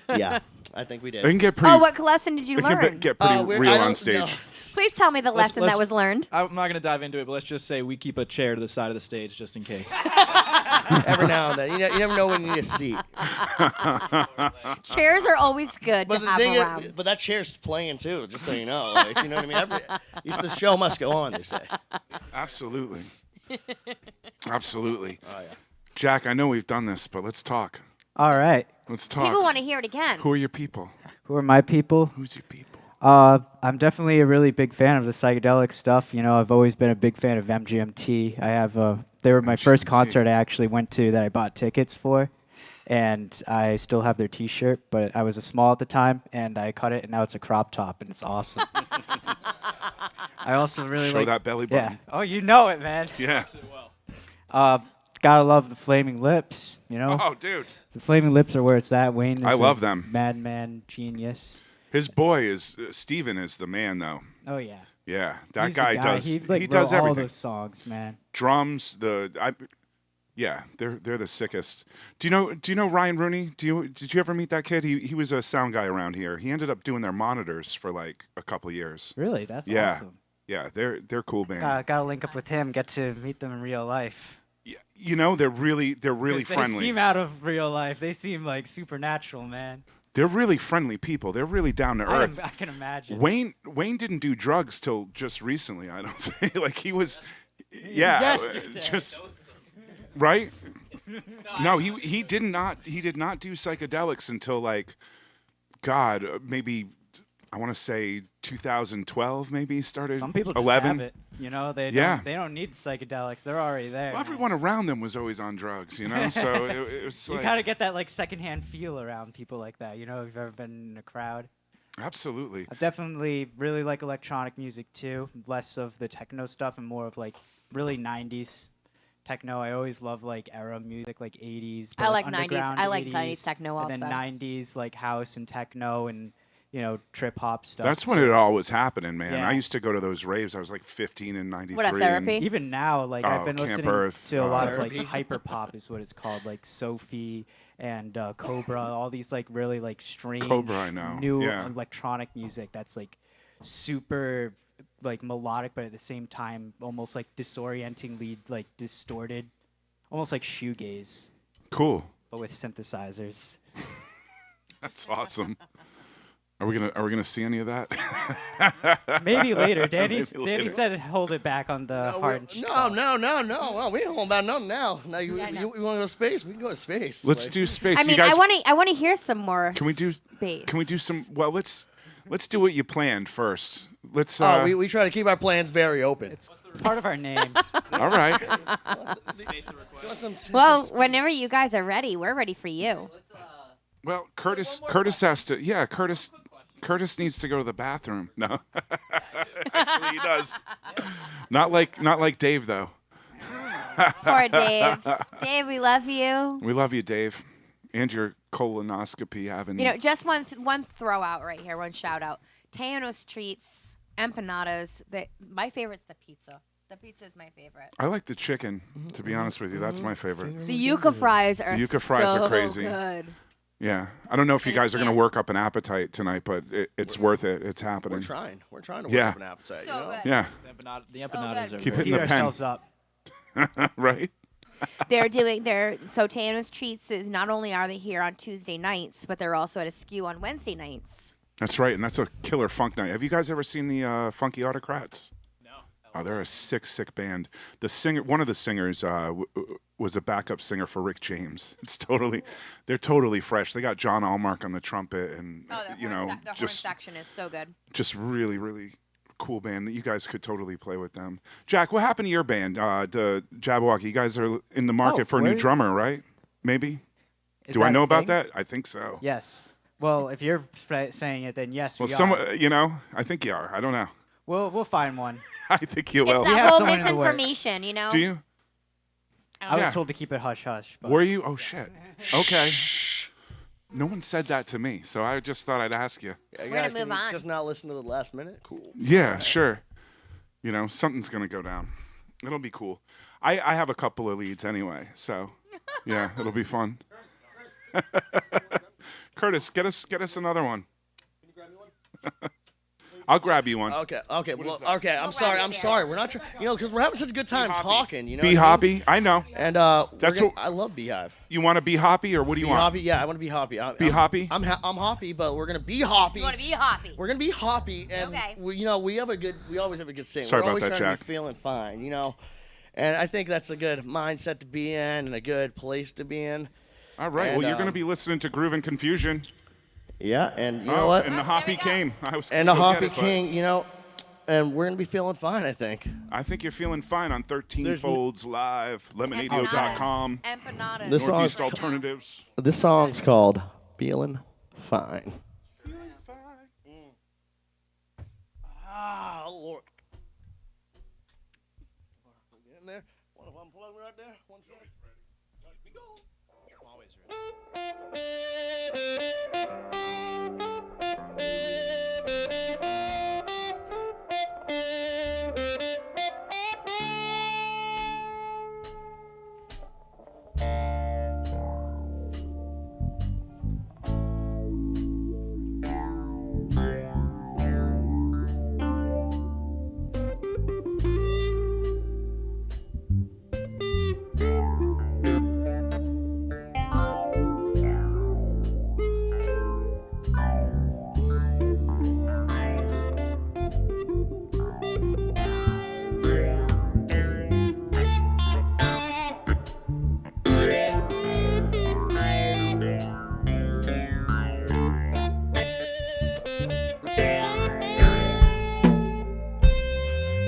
Yeah, I think we did. It can get pretty. Oh, what lesson did you it can learn? get pretty I real on don't stage. know. Please tell me the Let's- lesson that was learned. I'm not going to dive into it, but let's just say we keep a chair to the side of the stage just in case. Every now and then, you never know when you need a seat. Chairs are always good But to the have thing around. is, but that chair's playing too, just so you know. Like, you know what I mean? The show must go on, they say. Absolutely. Absolutely. Oh yeah. Jack, I know we've done this, but let's talk. All right. Let's talk. People want to hear it again. Who are your people? Who are my people? Who's your people? I'm definitely a really big fan of the psychedelic stuff. You know, I've always been a big fan of MGMT. I have they were my first MGMT. concert I actually went to that I bought tickets for, and I still have their T-shirt. But I was a small at the time, and I cut it, and now it's a crop top, and it's awesome. I also really Show like that belly yeah. button. Oh, you know it, man. Yeah. Gotta love the Flaming Lips. You know, Oh, dude. the Flaming Lips are where it's at. Wayne is I a love them. madman genius. His boy is Steven is the man though. Oh yeah. Yeah, that He's the guy does. He, He wrote does all everything. those songs, man. Drums. Yeah, they're the sickest. Do you know Ryan Rooney? Did you ever meet that kid? He was a sound guy around here. He ended up doing their monitors for like a couple of years. Really, that's Yeah. awesome. Yeah, they're cool band. Gotta link up with him. Get to meet them in real life. Yeah, they're really 'Cause friendly. They seem out of real life. They seem like supernatural, man. They're really friendly people. They're really down to earth. I can imagine. Wayne didn't do drugs till just recently. I don't think like he was. Yeah, Yesterday. just right. No, he did not do psychedelics until like, God, maybe I want to say 2012. Maybe he started. Some people just 11. have it. You know, they don't need psychedelics. They're already there. Well, man. everyone around them was always on drugs, you know. So it was You like gotta get that like secondhand feel around people like that. You know, if you've ever been in a crowd. absolutely. I definitely really like electronic music too. Less of the techno stuff and more of like really 90s techno. I always love like era music, like 80s. but I like 90s. underground I like 80s, 90s techno And then also. 90s like house and techno and trip hop stuff. That's when too. it all was happening, man. Yeah. I used to go to those raves. I was like 15 and 93. What, a therapy? and- Even now, like I've been Camp listening Earth, to a lot of like Therapy. hyper pop is what it's called, like Sophie and Cobra, all these like really like strange Cobra, I know. new Yeah. electronic music that's like super like melodic, but at the same time almost like disorientingly like distorted, almost like shoegaze, Cool. but with synthesizers. That's awesome. Are we gonna see any of that? Maybe later. Danny Maybe later. said hold it back on the hard. No, we ain't holding about nothing now. Now you want to go to space? We can go to space. Let's Like, do space. I You mean, guys, I want to hear some more. Can we do- space? Can we do some? Well, let's do what you planned first. Let's. we try to keep our plans very open. It's part of our name. All right. Well, whenever you guys are ready, we're ready for you. Well, Curtis has to. Yeah, Curtis needs to go to the bathroom. No, actually he does. Not like Dave though. Poor Dave. Dave, we love you. We love you, Dave, and your colonoscopy having. Just one throw out right here, one shout out. Tejanos Treats, empanadas. My favorite's the pizza. The pizza is my favorite. I like the chicken. To be honest with you, that's my favorite. The yuca fries are Yuca fries so are crazy. good. Yeah, I don't know if you And guys are gonna yeah. work up an appetite tonight, but it's worth it. It's happening. We're trying. We're trying to work Yeah. up an appetite. So you know? good. Yeah, The empanadas good. are Keep great. hitting Heat the pen. ourselves up. right. So Tejanos Treats is not only are they here on Tuesday nights, but they're also at a skew on Wednesday nights. That's right, and that's a killer funk night. Have you guys ever seen the Funky Autocrats? No. Oh, they're a sick band. The singer, one of the singers, was a backup singer for Rick James. They're totally fresh. They got John Allmark on the trumpet, and The horn section is so good. just really, really cool band that you guys could totally play with them. Jack, what happened to your band, the Jabberwocky? You guys are in the market for a new where- drummer, right? Maybe. Is Do I that know a about thing? that? I think so. Yes. Well, if you're saying it, then yes, Well, we are. some, I think you are. I don't know. We'll find one. I think you It's will. We have that whole someone in the works. misinformation, you know. Do you? I was Yeah. told to keep it hush hush. But Were you? Oh shit. Okay. No one said that to me, so I just thought I'd ask you. Yeah, We're gonna guys, can move you on. Just not listen to the last minute. Cool. Yeah, sure. Something's gonna go down. It'll be cool. I have a couple of leads anyway, so yeah, it'll be fun. Curtis, get us another one. I'll grab you one. Okay. Okay. Well. is that? Okay. I'm We'll sorry. wrap I'm it sorry. We're not. Because we're having such a good time hoppy. talking. You know. Be what I mean? hoppy. I know. And That's I love Beehive. You want to be hoppy, or what do you Be want? hoppy. Yeah, I want to be hoppy. Be hoppy? I'm hoppy, but we're gonna be hoppy. You want to be hoppy. We're gonna be hoppy, and Okay. we always have a good sing. Sorry we're about always that, trying to Jack. be feeling fine, And I think that's a good mindset to be in and a good place to be in. All right. And, Well, you're gonna be listening to Groovin Confusion. Yeah, and you know what? And the there hoppy we go. came. I was And gonna the go Hoppy get it, but King, and we're gonna be feeling fine. I think. I think you're feeling fine on 13 There's- Folds Live, Lemonadio.com, Empanadas. This song- Northeast Alternatives. This song's called "Feeling Fine." Ah, Lord. Get in there. Want to unplug right there? One sec.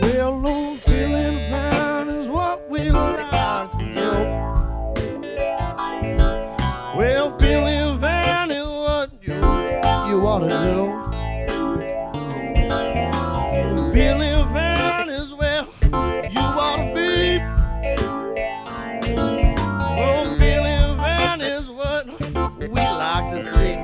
Well, oh, feeling fine is what we like to do. Well, feeling fine is what you ought to do. Feeling fine is where you ought to be. Oh, feeling fine is what we like to see.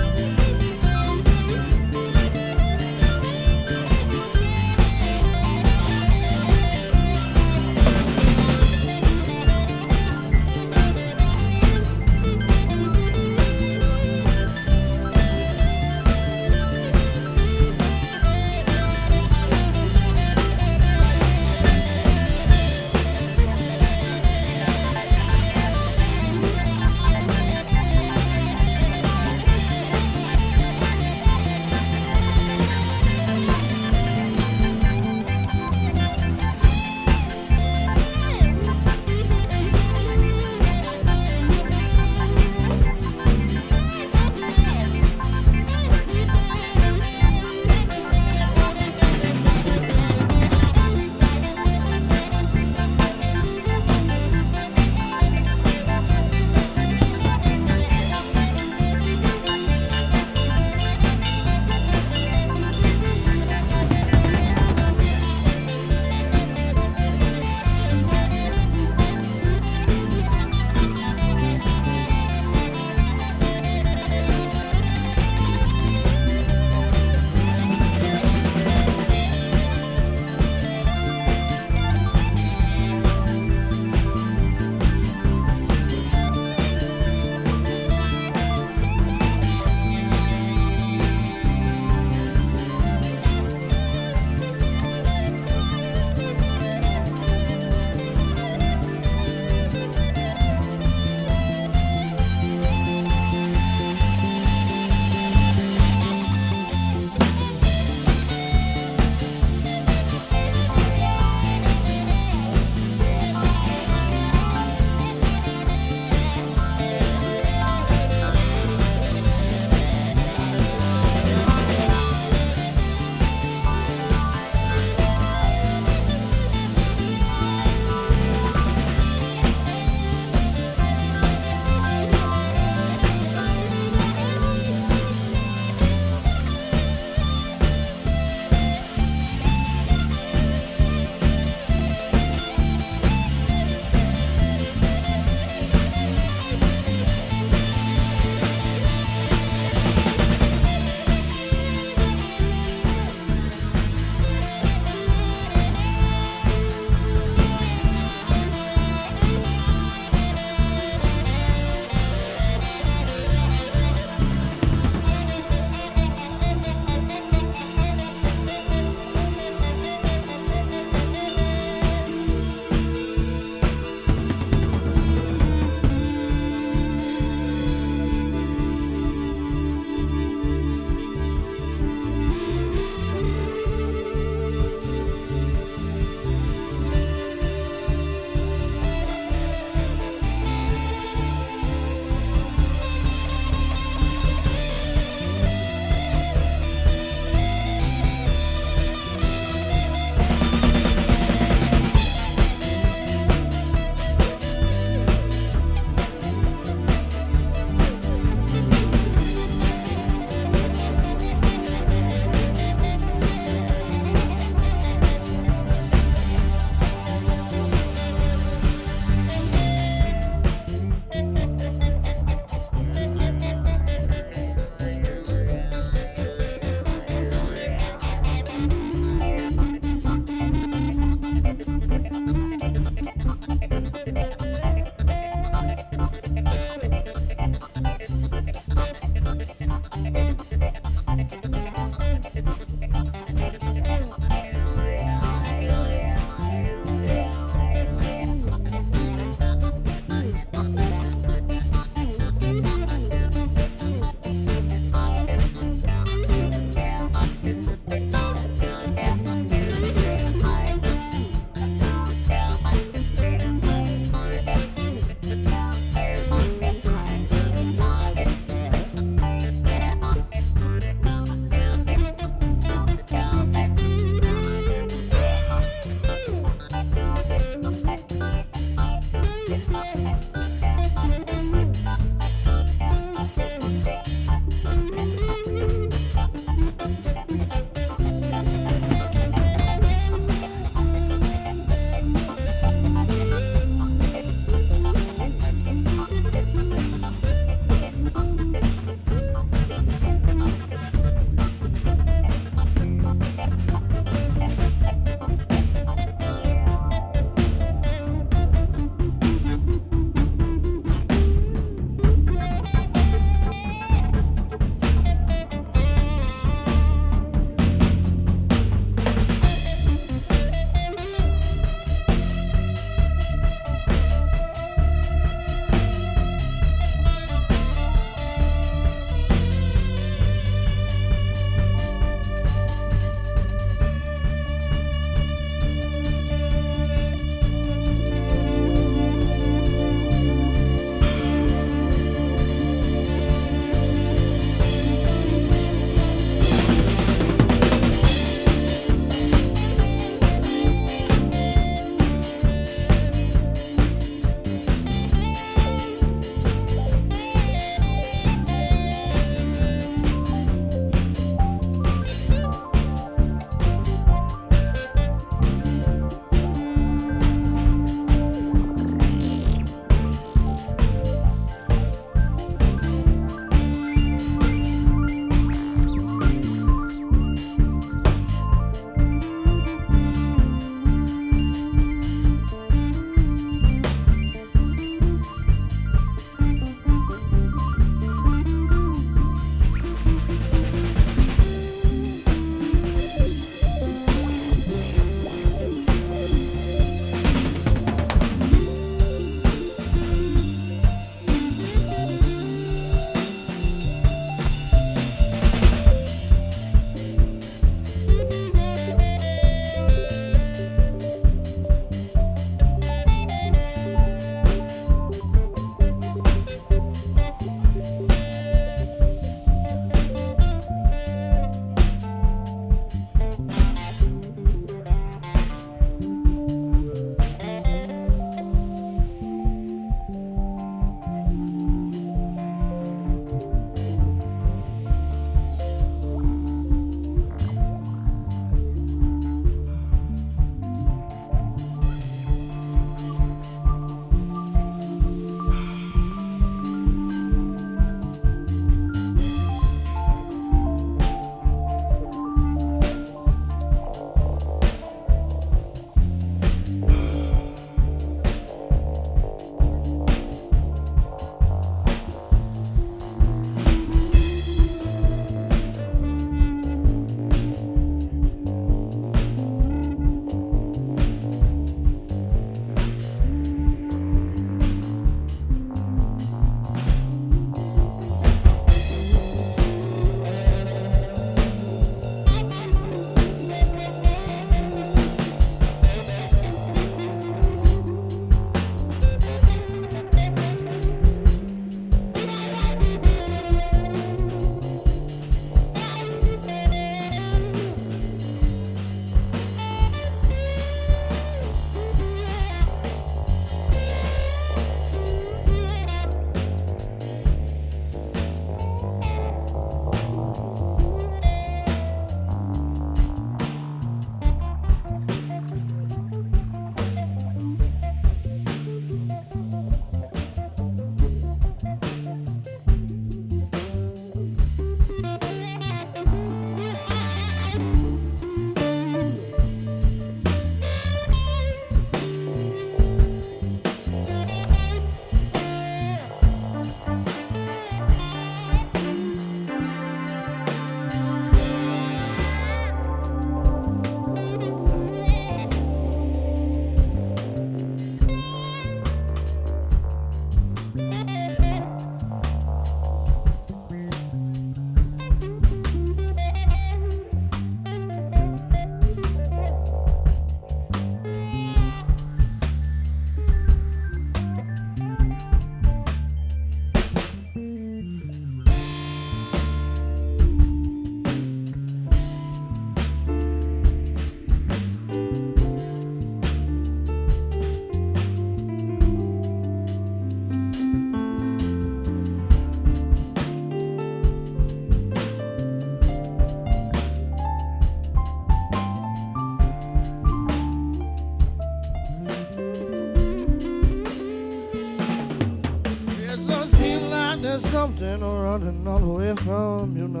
there's something running all the way from, you know.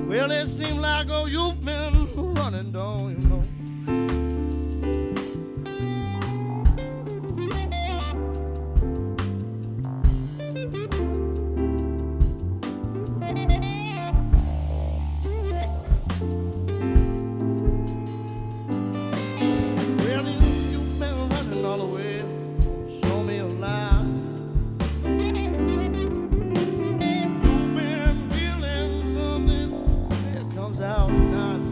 Well, it seems like, oh, you've been running down, you know. Well, you've been running all the way. Show me a lie. You've been feeling something that comes out tonight.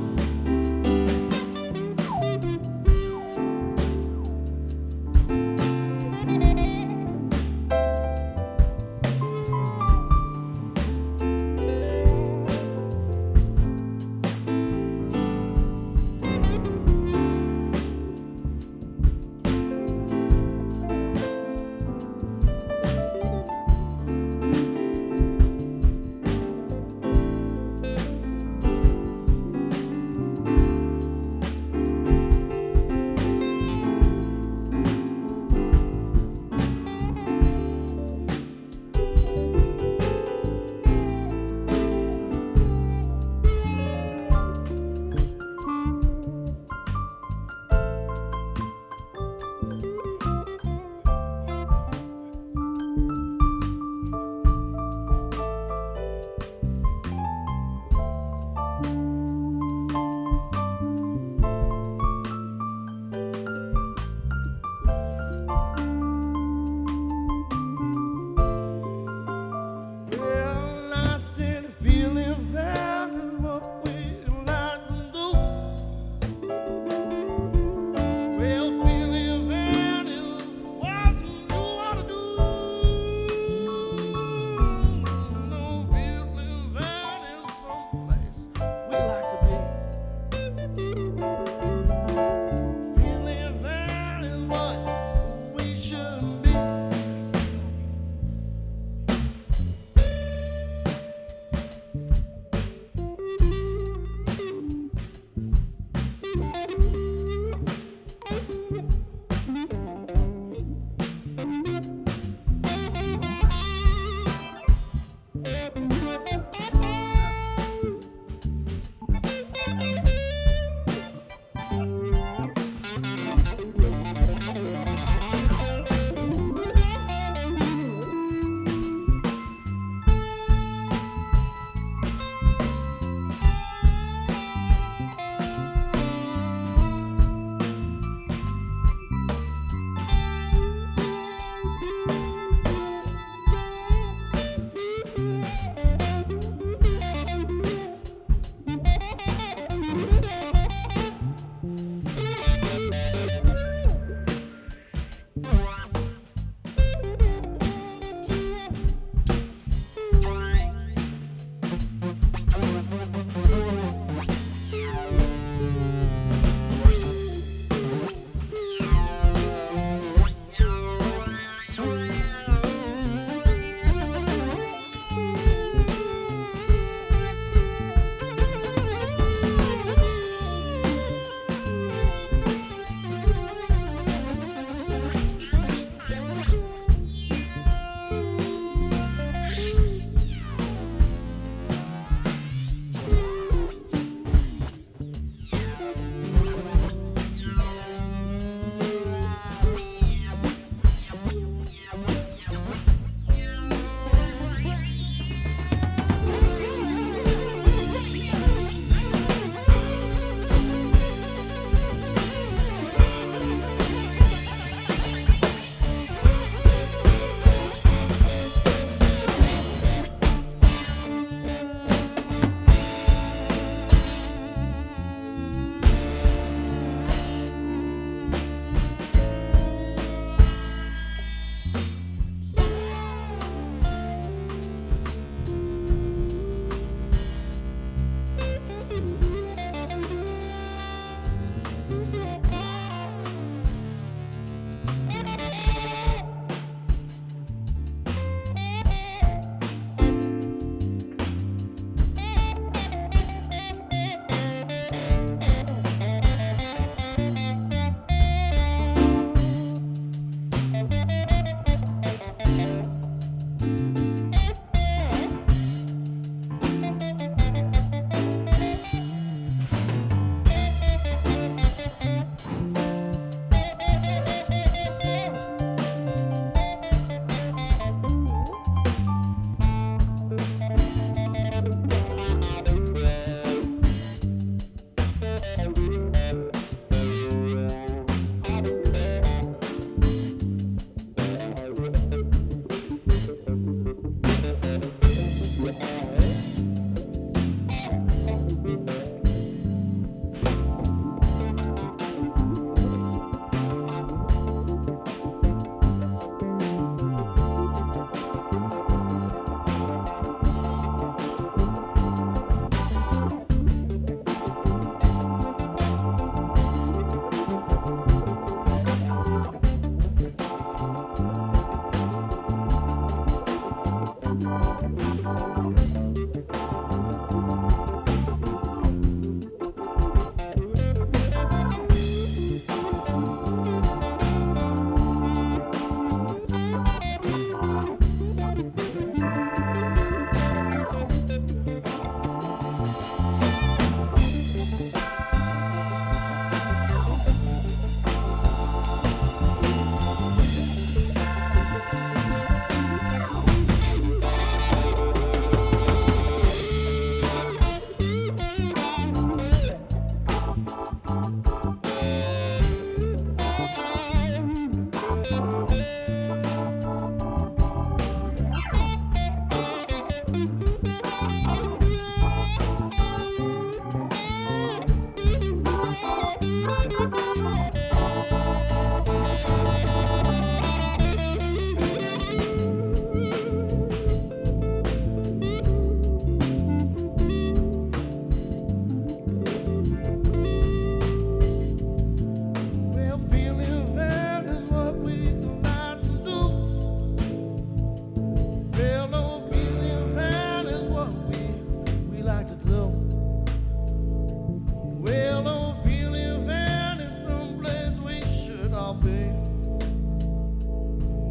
I'll be.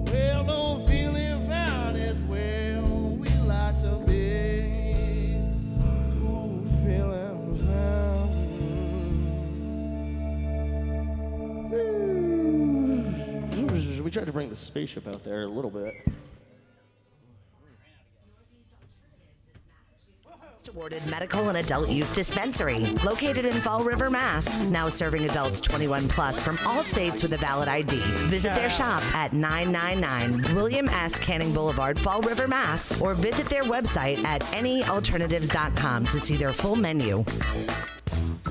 Well, no feeling found is where we like to be. Ooh, feeling found. We tried to bring the spaceship out there a little bit. Awarded medical and adult use dispensary located in Fall River, Mass. Now serving adults 21 plus from all states with a valid ID. Visit their shop at 999 William S. Canning Boulevard, Fall River, Mass. Or visit their website at anyalternatives.com to see their full menu.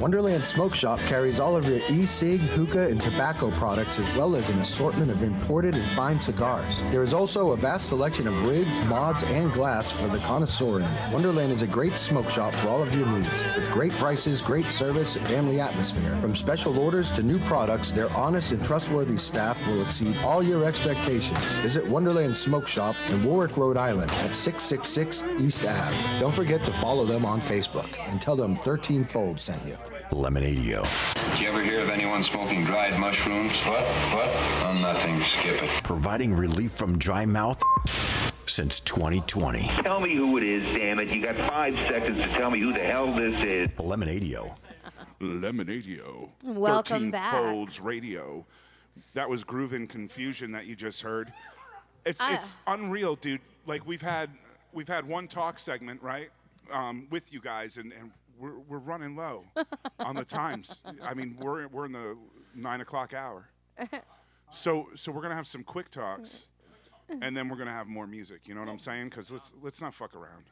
Wonderland Smoke Shop carries all of your e-cig, hookah, and tobacco products, as well as an assortment of imported and fine cigars. There is also a vast selection of rigs, mods, and glass for the connoisseur. Wonderland is a great smoke shop for all of your needs. With great prices, great service, and family atmosphere. From special orders to new products, their honest and trustworthy staff will exceed all your expectations. Visit Wonderland Smoke Shop in Warwick, Rhode Island at 666 East Ave. Don't forget to follow them on Facebook and tell them 13 Fold sent you. Lemonadio. Did you ever hear of anyone smoking dried mushrooms? What? Oh, nothing. Skip it. Providing relief from dry mouth since 2020. Tell me who it is, damn it. You got 5 seconds to tell me who the hell this is. Lemonadio. Lemonadio. Welcome 13 back. Folds Radio. That was Groovin Confusion that you just heard. It's unreal, dude. Like we've had one talk segment, right? With you guys, and we're running low on the times. I mean, we're in the 9 o'clock hour. So we're gonna have some quick talks, and then we're gonna have more music. You know what I'm saying? Because let's not fuck around.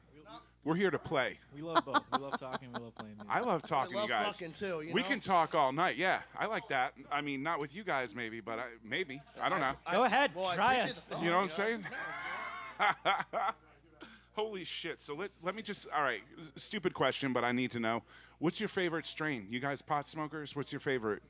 We're here to play. We love both. We love talking. We love playing music. I love talking to you guys. Fucking too, we can talk all night. Yeah, I like that. I mean, not with you guys maybe, but maybe. I don't know. Go ahead, try us. You know what I'm saying? Holy shit. So let me just, all right, stupid question, but I need to know. What's your favorite strain? You guys pot smokers? What's your favorite,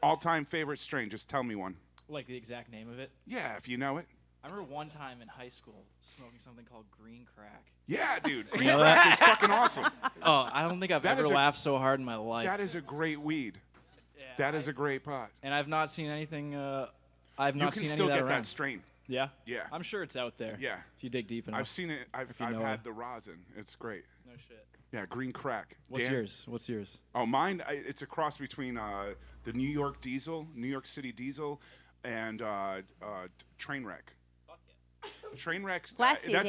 all-time favorite strain? Just tell me one. Like the exact name of it? Yeah, if you know it. I remember one time in high school smoking something called green crack. Yeah, dude. Green crack is fucking awesome. Oh, I don't think I've ever laughed so hard in my life. That is a great weed. Yeah, that is a great pot. And I've not seen anything, You can still get that strain. Yeah? Yeah. I'm sure it's out there. Yeah. If you dig deep enough. I've seen it. I've had the rosin. It's great. No shit. Yeah, green crack. What's yours? Oh, mine, it's a cross between the New York City Diesel, and Trainwreck. Trainwrecks,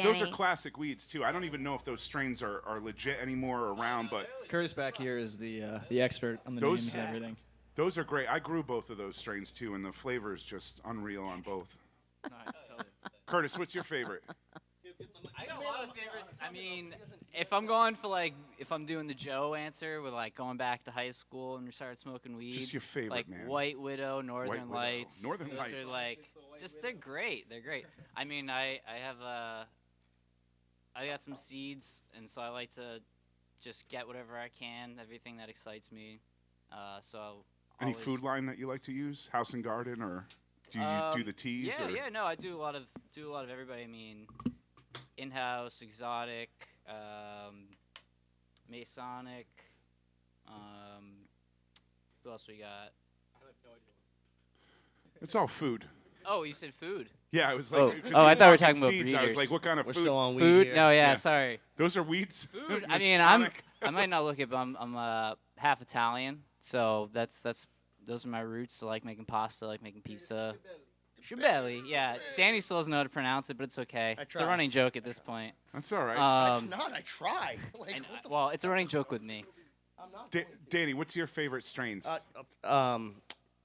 those are classic weeds, too. I don't even know if those strains are legit anymore or around, but... Curtis back here is the expert on the names and everything. Those are great. I grew both of those strains, too, and the flavor is just unreal on both. Nice. Hell yeah. Curtis, what's your favorite? I got a lot of favorites. I mean, if I'm going for if I'm doing the Joe answer with going back to high school and we started smoking weed. Just your favorite, man. White Widow, Northern Lights. Northern Those Lights. Are they're great. They're great. I mean, I got some seeds, and so I like to just get whatever I can, everything that excites me. Any food line that you like to use? House and Garden, or do you do the teas? Yeah, no, I do a lot of everybody. I mean, in-house, exotic, Masonic. Who else we got? It's all food. Oh, you said food. Yeah, I was like. Oh, I thought we were talking about seeds. breeders. I was like, what kind of We're food? still on weed Food? here. No, yeah, sorry. Those are weeds. Food. I mean, I might not look it, but I'm half Italian, so those are my roots. I like making pasta, I like making pizza. Shibelli, yeah. Danny still doesn't know how to pronounce it, but it's okay. It's a running joke at this point. That's all right. It's not. I tried. Well, it's a running joke with me. Danny, what's your favorite strains?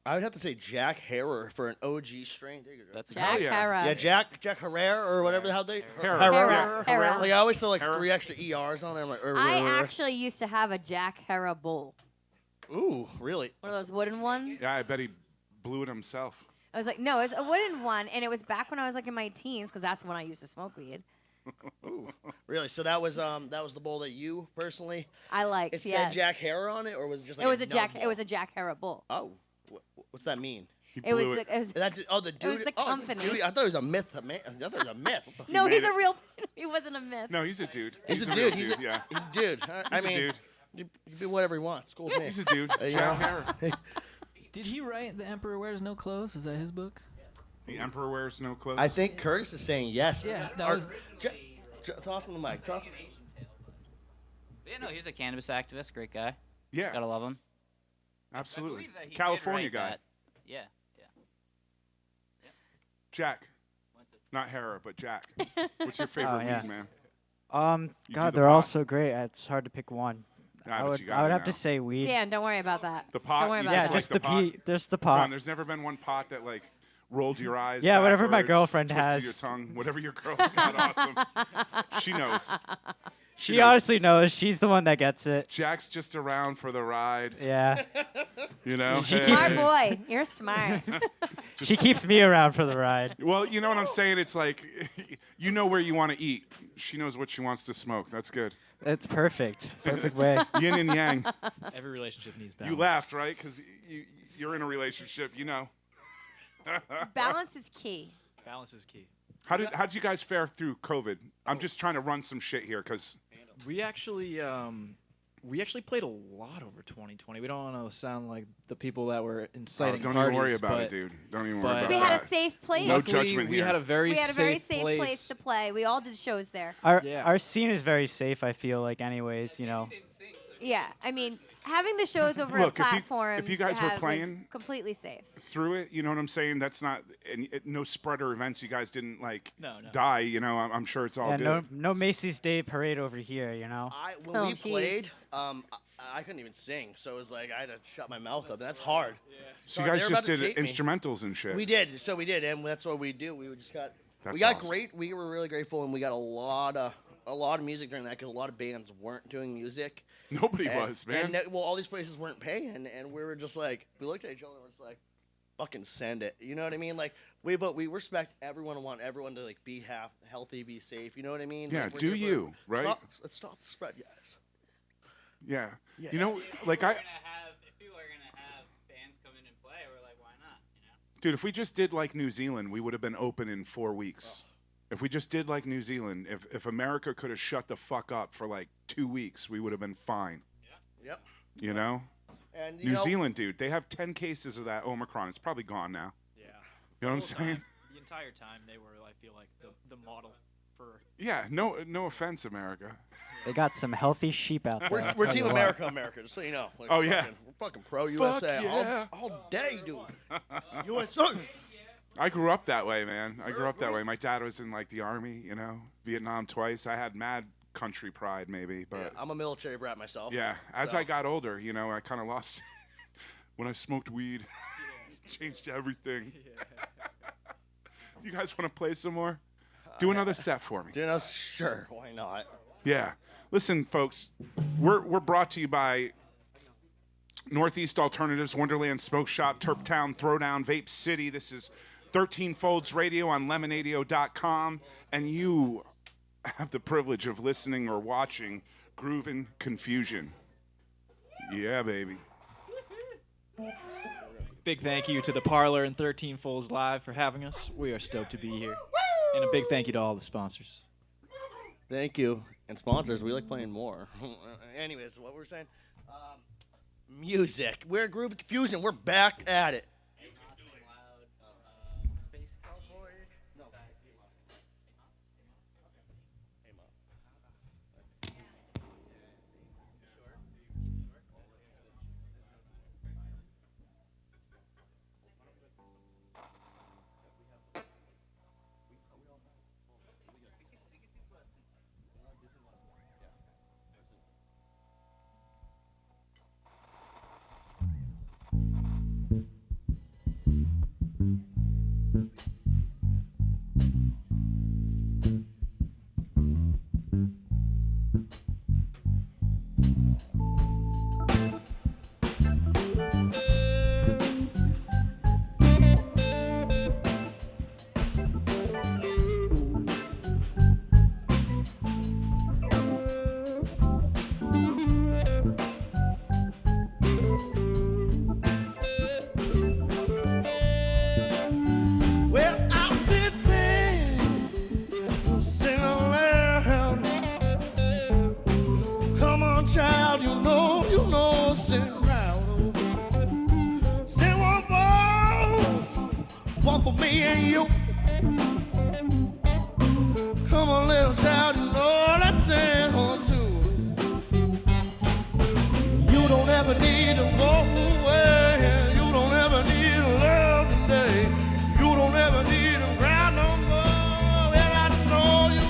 I would have to say Jack Herrera for an OG strain. There you go. That's a Jack great. Herrera. Yeah, Jack Herrera or whatever the hell they. Herrera. Herrera. Like I always throw 3 extra ERs on there. I'm like, I actually used to have a Jack Herrera bowl. Ooh, really? One of those wooden ones. Yeah, I bet he blew it himself. I was like, no, it was a wooden one, and it was back when I was in my teens, because that's when I used to smoke weed. Ooh, really? So that was the bowl that you personally. I liked. It said Jack Herrera on it, or was it just like it was a a Jack? bowl? It was a Jack Herrera bowl. Oh, what's that mean? It was. It was the dude. It was the company. I thought it was a myth. I thought it was a myth. No, he's a real. He wasn't a myth. No, he's a dude. He's a real dude. He's a dude. I He's mean, a dude. you do whatever you want. It's cool with me. He's a dude. You Jack know? Herrera. Did he write The Emperor Wears No Clothes? Is that his book? The Emperor Wears No Clothes? I think Curtis is saying yes. Yeah, that was... Toss him the mic. Toss. Yeah, no, he's a cannabis activist. Great guy. Yeah. Gotta love him. Absolutely. I believe that he California did write guy. that. Yeah. Jack. Not Hera, but Jack. What's your favorite Oh, yeah. weed, man? You do God, the they're all pot? so great. It's hard to pick one. Ah, I but would, you got I would it have to now. say weed. Dan, don't worry about that. The pot? Don't worry You about Yeah, that. like just the the pot? pea. Just the Come on, pot. there's never been one pot that, like, rolled your eyes Yeah, whatever my backwards, girlfriend twisted has. your tongue. Whatever your girl's got, awesome. She knows. She knows. honestly knows. She's the one that gets it. Jack's just around for the ride. Yeah. You know? She Hey. keeps- Smart boy. You're smart. She keeps me around for the ride. Well, you know what I'm saying? It's like, you know where you want to eat. She knows what she wants to smoke. That's good. It's perfect. Perfect way. Yin and yang. Every relationship needs balance. You laughed, right? Because you're in a relationship, you know. Balance is key. Balance is key. How did you guys fare through COVID? I'm just trying to run some shit here because We actually played a lot over 2020. We don't want to sound like the people that were inciting don't parties. even worry about but it, dude. Don't even worry but- about We that. had a safe place. No luckily, judgment we here. had a very We had a very safe safe place to play. We all did shows there. Our scene is very safe. I feel like, anyways. You know. Yeah, I mean, having the shows over Look, at if platforms you guys were was playing- completely safe. Through it, you know what I'm saying? That's not no spreader events. You guys didn't like No. die. You know, I'm sure it's all Yeah. good. No Macy's Day Parade over here. You know. When Oh, we played, jeez. I couldn't even sing, so it was like I had to shut my mouth up. That's hard. So you Sorry, guys they were just about to did take me. instrumentals and shit. We did, and that's what we do. We just got, That's we got awesome. great. We were really grateful, and we got a lot of music during that because a lot of bands weren't doing music. Nobody And- was, man. And well, all these places weren't paying, and we were just like, we looked at each other and was like, fucking send it. You know what I mean? Like but we respect everyone and want everyone to like be healthy, be safe. You know what I mean? Yeah, Like, we're do here for- you, right? Let's stop the spread, guys. Yeah. Yeah. You know, like If people are gonna have bands come in and play, we're like, why not? You know? dude, if we just did like New Zealand, we would have been open in 4 weeks. If we just did like New Zealand, if America could have shut the fuck up for like 2 weeks, we would have been fine. Yep. You know? And New Zealand, dude, they have 10 cases of that Omicron. It's probably gone now. Yeah. You know what I'm saying? The entire time they were, I feel like, the model for. Yeah, no offense, America. They got some healthy sheep out there. We're I'll tell Team you what. America, just so you know. Like, Oh, yeah. We're fucking pro USA yeah. all day, dude. USA. I grew up that way, man. I grew up that way. My dad was in like the army, you know, Vietnam twice. I had mad country pride, maybe, but Yeah, I'm a military brat myself. yeah. As so. I got older, you know, I kind of lost when I smoked weed. Changed everything. You guys want to play some more? Do another set for me. Sure, why not? Yeah. Listen, folks, we're brought to you by Northeast Alternatives, Wonderland Smoke Shop, Turptown Throwdown, Vape City. This is 13 Folds Radio on Lemonadio.com, and you have the privilege of listening or watching Groovin Confusion. Yeah, baby. Big thank you to the Parlour and 13 Folds Live for having us. We are stoked to be here. And a big thank you to all the sponsors. Thank you. And sponsors, we like playing more. Anyways, what we're saying, music. We're Groovin Confusion. We're back at it. Space Cowboy. No. Well, me and you. Come on, little child, you know let's sing on too. You don't ever need to go away. You don't ever need to love today. You don't ever need to cry no more. Well, I know you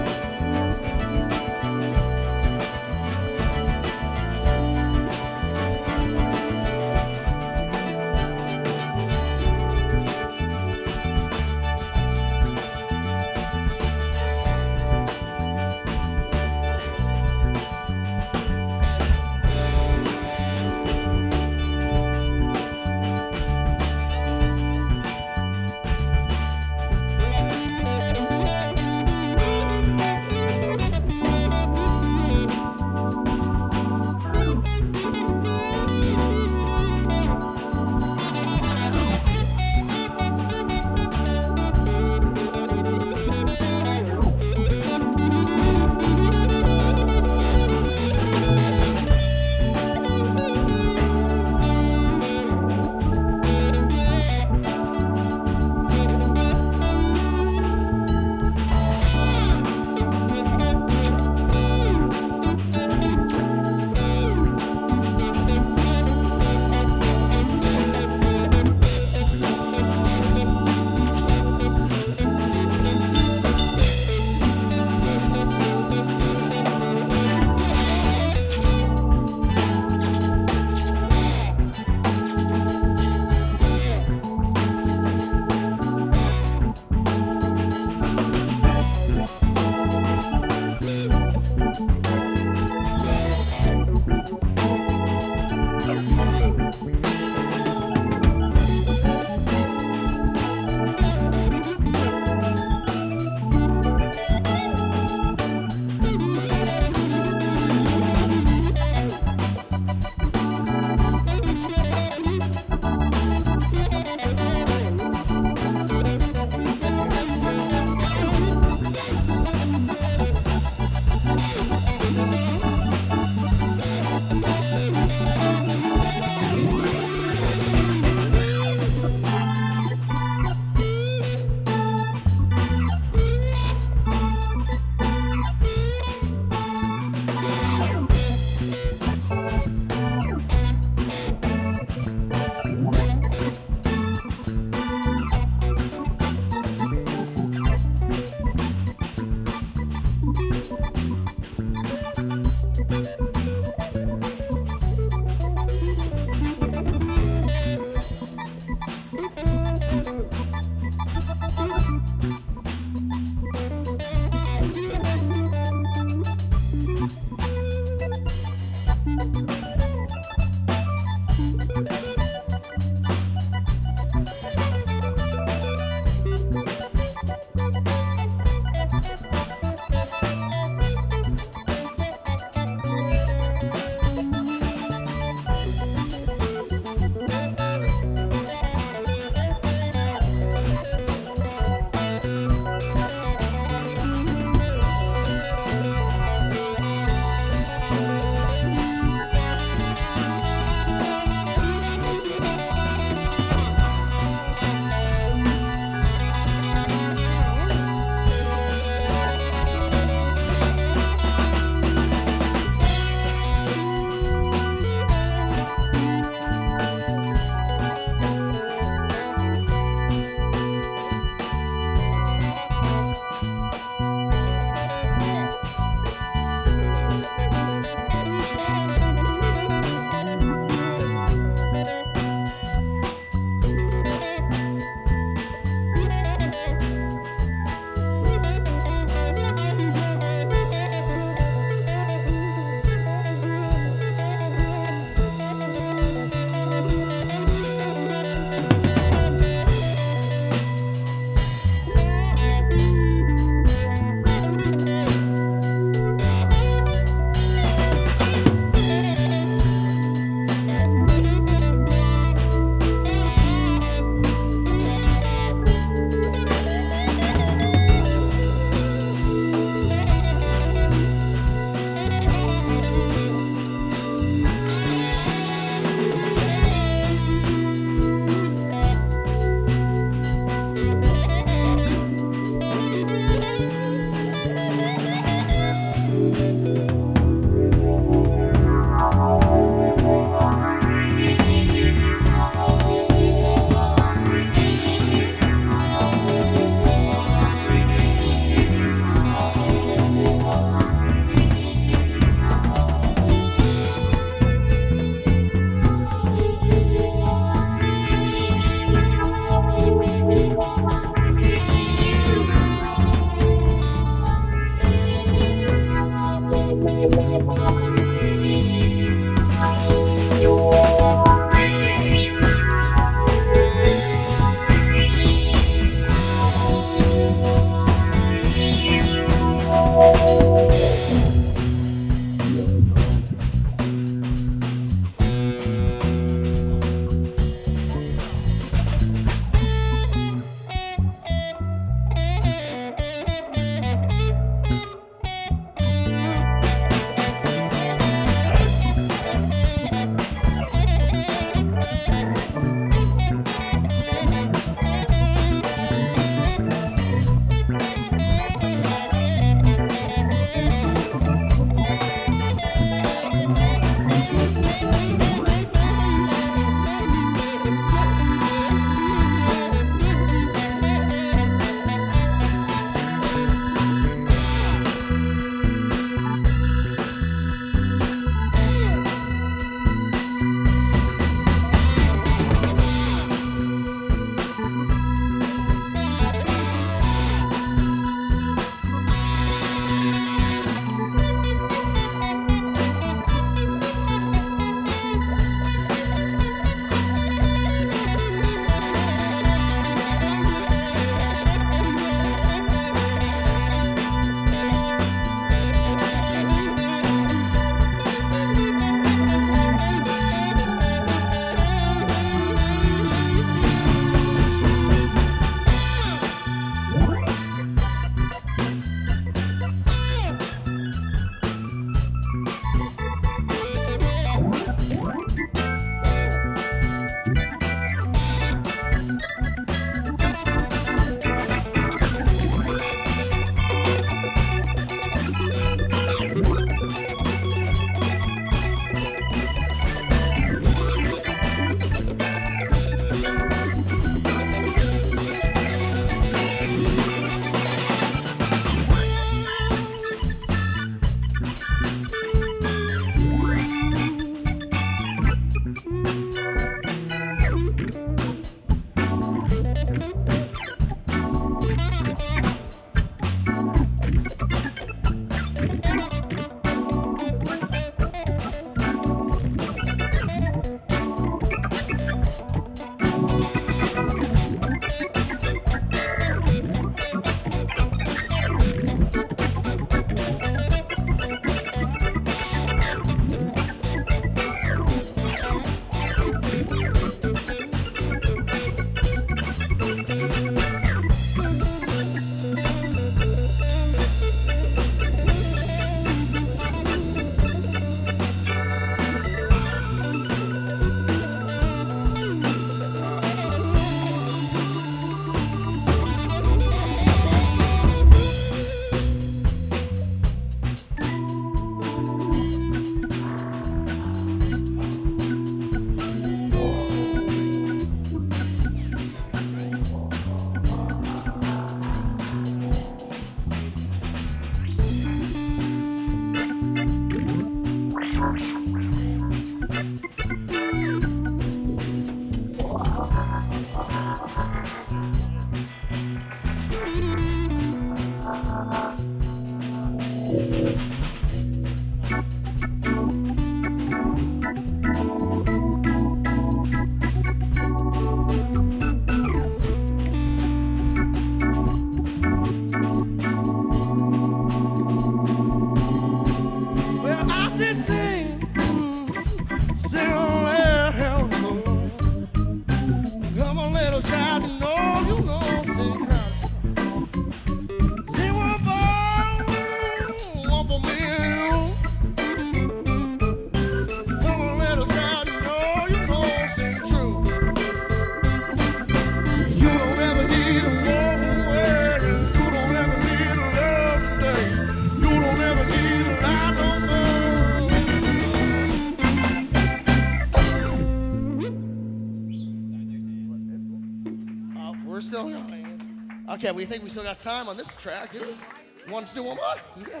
Okay, we think we still got time on this track, dude. You want us to do one more? Yeah.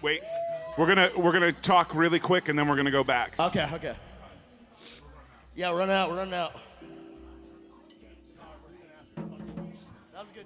Wait, we're gonna talk really quick and then we're gonna go back. Okay. Yeah, we're running out. That was good.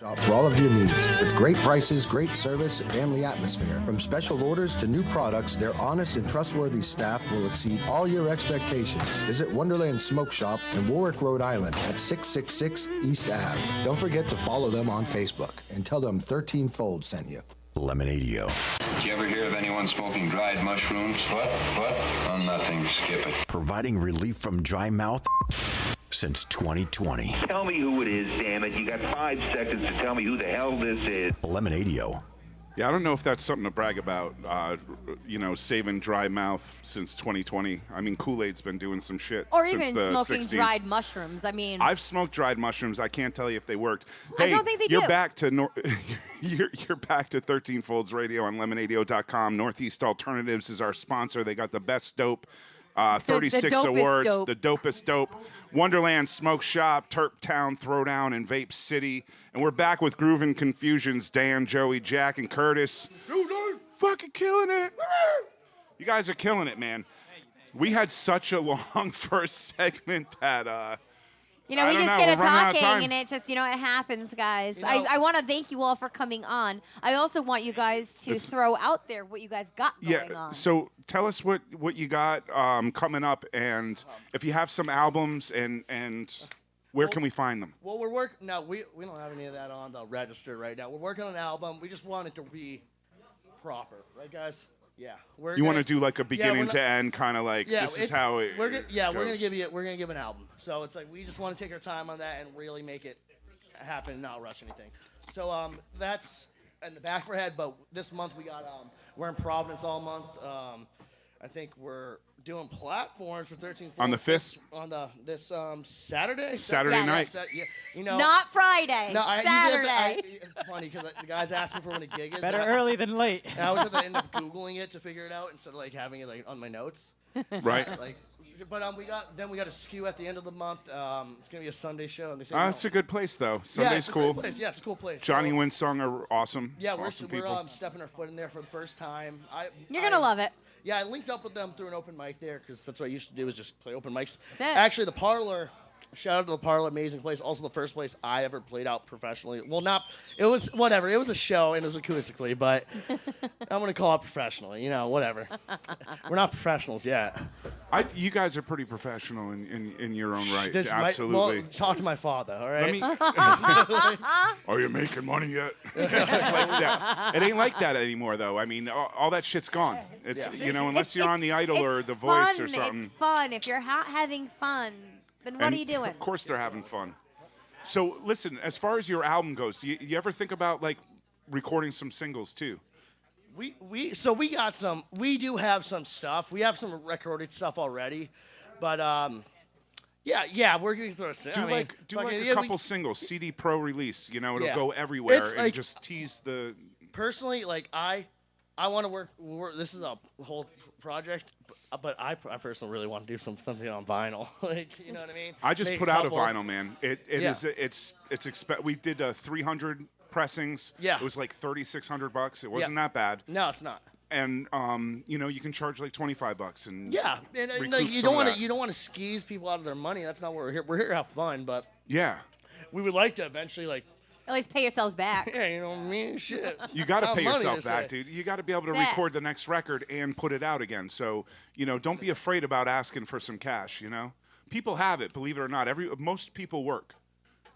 Shop for all of your needs. With great prices, great service, and family atmosphere. From special orders to new products, their honest and trustworthy staff will exceed all your expectations. Visit Wonderland Smoke Shop in Warwick, Rhode Island at 666 East Ave. Don't forget to follow them on Facebook and tell them 13 Fold sent you. Lemonadio. Did you ever hear of anyone smoking dried mushrooms? What? Oh, nothing. Skip it. Providing relief from dry mouth since 2020. Tell me who it is, damn it. You got 5 seconds to tell me who the hell this is. Lemonadio. Yeah, I don't know if that's something to brag about, saving dry mouth since 2020. I mean, Kool-Aid's been doing some shit Or since even the smoking 60s. dried mushrooms. I mean, I've smoked dried mushrooms. I can't tell you if they worked. I Hey, don't think they you're do. back to you're back to 13 Folds Radio on Lemonadio.com. Northeast Alternatives is our sponsor. They got the best dope, 36 dopest awards, dope. the dopest dope. Wonderland Smoke Shop, Turp Town Throwdown, and Vape City. And we're back with Groovin Confusions, Dan, Joey, Jack, and Curtis. Fucking killing it. You guys are killing it, man. We had such a long first segment that we I just don't know, get we're it running out of talking, time. and it just, it happens, guys. You know- I want to thank you all for coming on. I also want you guys to throw out there what you guys got going on. So tell us what you got coming up, and if you have some albums, and where can we find them? Well, we're working. No, we don't have any of that on the register right now. We're working on an album. We just want it to be proper, right, guys? Yeah. You want to do like a beginning we're to end, kind of like this is how it. We're goes. gonna give an album. So it's like we just want to take our time on that and really make it happen, and not rush anything. So that's in the back of our head. But this month we got we're in Providence all month. I think we're doing platforms for 13 On the 5th? on this Saturday. Saturday Yeah. night. Not Friday. No, I Saturday. usually it's funny because the guys asked me for when a gig is. Better and early than late. I always have to end up Googling it to figure it out instead of like having it like on my notes. Right. But we got a skew at the end of the month. It's gonna be a Sunday show, and they say It's a good place though. yeah, Sunday's it's a cool. great place. Yeah, it's a cool place. Johnny So, Winsong are awesome. Yeah, awesome we're people. stepping our foot in there for the first time. You're going to love it. Yeah, I linked up with them through an open mic there because that's what I used to do is just play open mics. That's it. Actually, the Parlour, shout out to the Parlour, amazing place. Also the first place I ever played out professionally. Well, it was whatever. It was a show and it was acoustically, but I'm going to call it professionally. Whatever. We're not professionals yet. You guys are pretty professional in your own right. This Absolutely. well, talk to my father, all right? Are you making money yet? It's like that. It ain't like that anymore, though. I mean, all that shit's gone. It's unless you're on The Idol or The Voice or something. It's fun. If you're having fun, then what are you doing? Of course, they're having fun. So, listen. As far as your album goes, do you ever think about like recording some singles too? We do have some stuff. We have some recorded stuff already, but yeah, we're going to throw a single. Do a couple singles, CD Pro release. It'll go everywhere It's and like- just tease the. Personally, like I want to work. This is a whole project, but I personally really want to do something on vinyl. Like, you know what I mean? I just Make put out a couple- vinyl, man. Yeah. We did 300 pressings. Yeah. It was like $3,600. It wasn't that bad. No, it's not. And you can charge like $25 and Yeah, and recoup like, you some don't of want that. to squeeze people out of their money. That's not what we're here. We're here to have fun, but Yeah. we would like to eventually like. At least pay yourselves back. Yeah, you know what I mean? Shit. You got to It's pay not money yourself to back, say. dude. You got to be able to That's it. record the next record and put it out again. So, don't be afraid about asking for some cash, People have it, believe it or not. Most people work.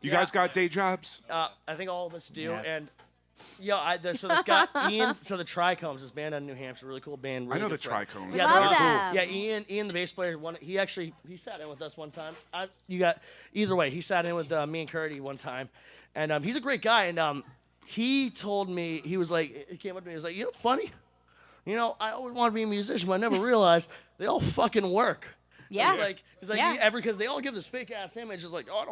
You guys got day jobs? I think all of us do, Yeah. and so this guy Ian. So the Trichomes, this band out of New Hampshire, really cool band. Really I know good the friend. Trichomes. Yeah, Love they're them. awesome. Yeah, Ian, the bass player. He sat in with us one time. Either way, he sat in with me and Curdy one time, and he's a great guy. And he told me he came up to me. He was like, it's funny. I always wanted to be a musician, but I never realized they all fucking work. Yeah. He's like, Yeah. because they all give this fake ass image. It's like, oh, I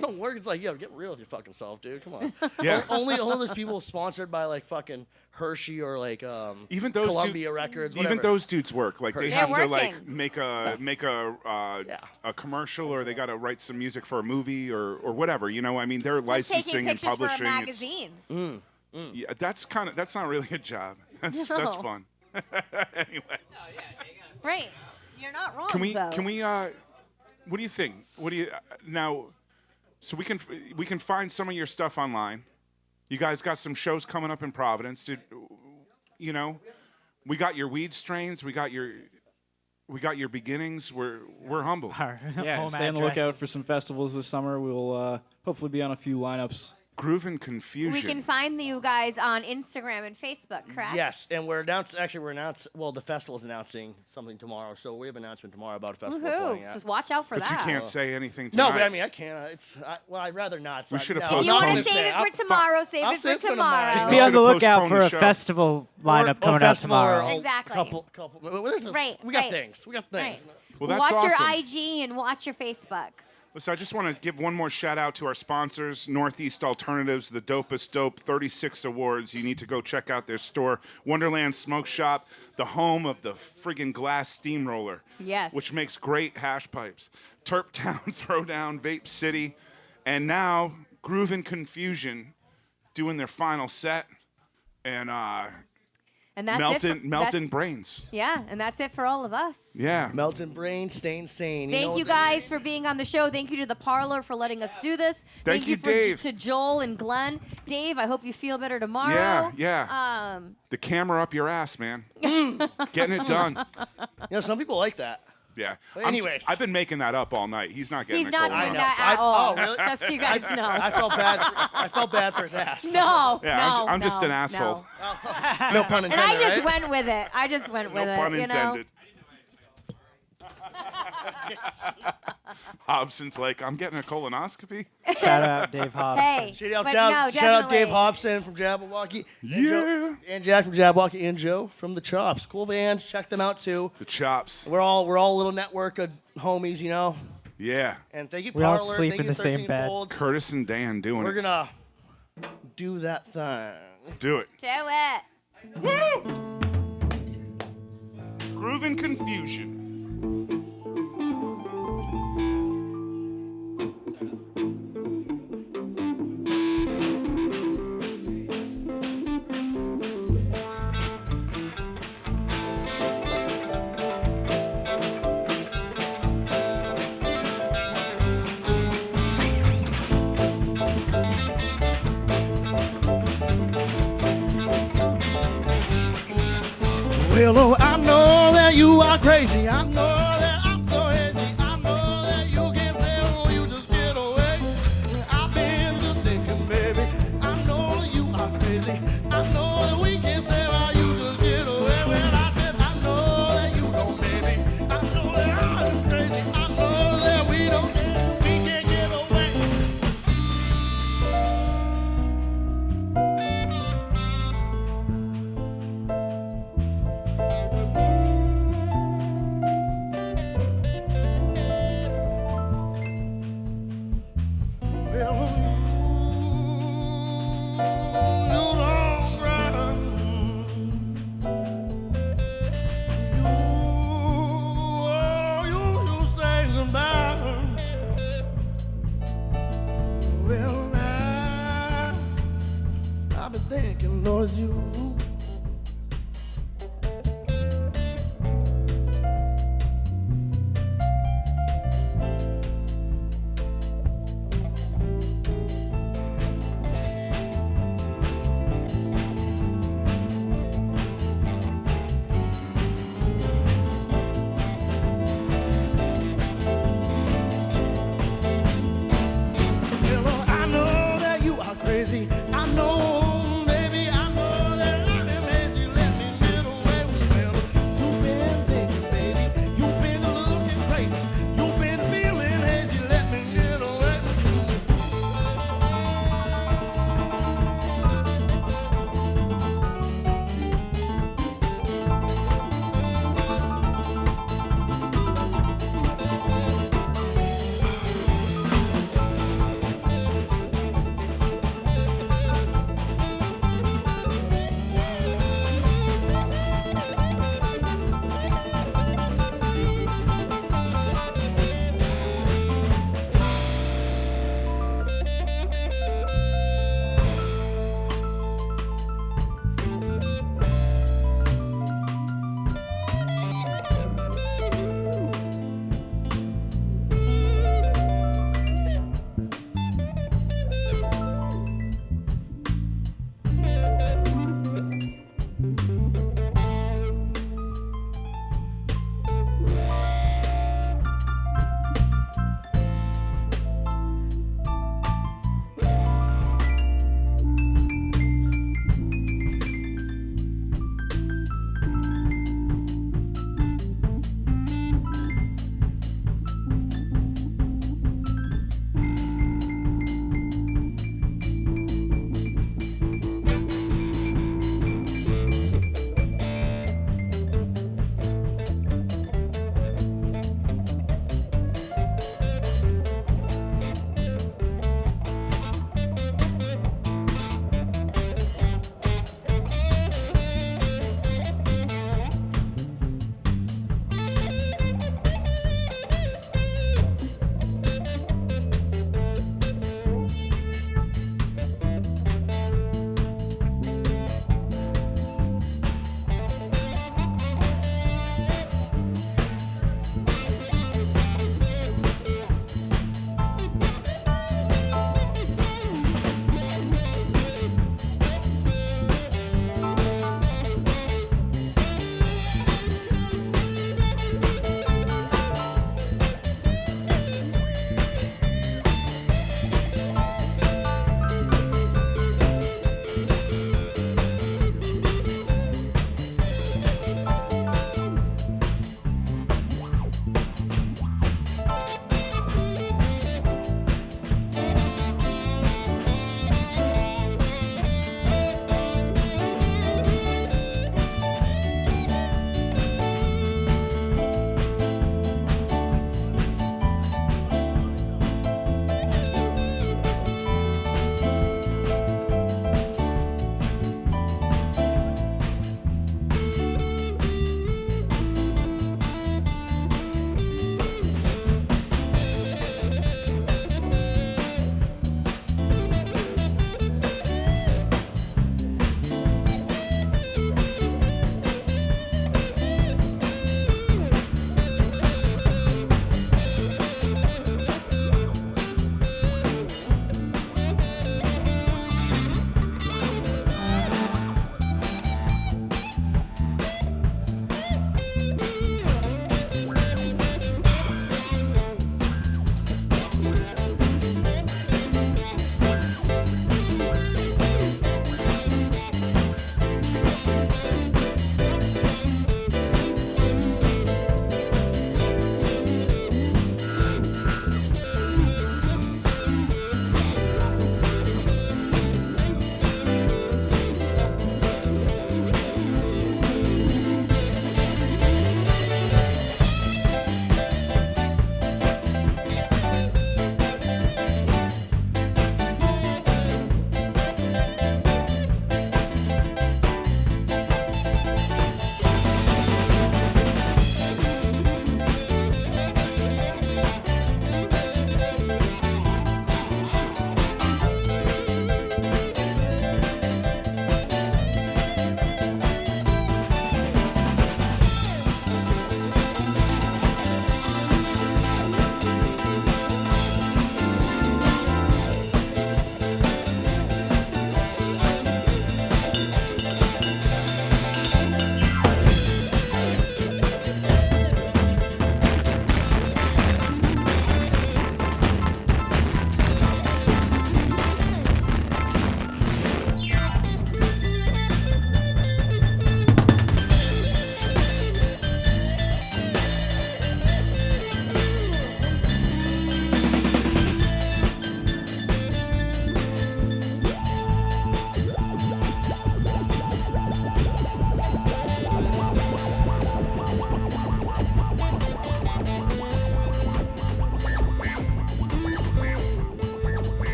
don't work. It's like, yo, get real with your fucking self, dude. Come on. Yeah. Only those people sponsored by like fucking Hershey or like Even those Columbia Records. Even whatever. those dudes work. Like they They're have to like working. make a commercial, or they got to write some music for a movie or whatever. I mean, they're Just licensing taking and pictures for a publishing. magazine. Yeah, that's not really a job. That's No. fun. Anyway, Right. You're not wrong, can we though. what do you think? Now So we can find some of your stuff online. You guys got some shows coming up in Providence. We got your weed strains. We got your beginnings. We're humble. Yeah, stay on the lookout for some festivals this summer. We'll hopefully be on a few lineups. Groovin Confusion. We can find you guys on Instagram and Facebook, correct? Yes, and we're announcing. Well, the festival's announcing something tomorrow, so we have an announcement tomorrow about a festival. Woohoo! So watch out for but that. you can't say anything No, tonight. but I mean, I can't. I'd rather not. We should have If postponed you want to it. save it for tomorrow, save it for tomorrow. Just be on the lookout for the a show. festival lineup coming out tomorrow. Exactly. Couple. Right. We got things. We got things. Right. Well, that's watch awesome. your IG and watch your Facebook. Listen, I just want to give one more shout out to our sponsors, Northeast Alternatives, the dopest dope, 36 awards. You need to go check out their store, Wonderland Smoke Shop, the home of the friggin' glass steamroller. Yes. Which makes great hash pipes. Terp Town Throwdown, Vape City, and now Groovin Confusion doing their final set, and that's melting brains. Yeah, and that's it for all of us. Yeah. Melting brains, staying sane. Thank you guys for being on the show. Thank you to the Parlour for letting us do this. Thank you, Dave. To Joel and Glenn. Dave, I hope you feel better tomorrow. Yeah. The camera up your ass, man. Getting it done. Some people like that. Yeah. But anyways. I've been making that up all night. He's not getting He's it not cold doing enough. that at all. Oh, really? Just so you guys know. I felt bad for his ass. No. Yeah, no, I'm just no, an asshole. No. No pun intended. And I just right? went with it. I just went with No it. pun you intended. Know? Hobson's like, I'm getting a colonoscopy. Shout out Dave Hobson. Hey, Shout but out, no, shout out Dave definitely. Hobson from Jabberwocky. Yeah. And Jack from Jabberwocky and Joe from the Chops. Cool bands. Check them out too. The Chops. We're all a little network of homies, Yeah. And thank you, We all Parlour. sleep Thank in you, the same 13 bed. Folds. Curtis and Dan doing We're it. gonna do that thing. Do it. Do it. Woo! Groovin Confusion. Well, oh, I know that you are crazy. I know that I'm so hazy. I know that you can't say, oh, you just get away. I've been just thinking, baby. I know you are crazy. I know that we can't say, oh, you just get away. Well, I said, I know that you don't, baby. I know that I'm just crazy. I know that we can't get away. I've been thinking, Lord, you. Well, I know that you are crazy. I know, baby, I know that I am hazy. Let me get away with well. You've been thinking, baby. You've been looking crazy. You've been feeling hazy. Let me get away with you.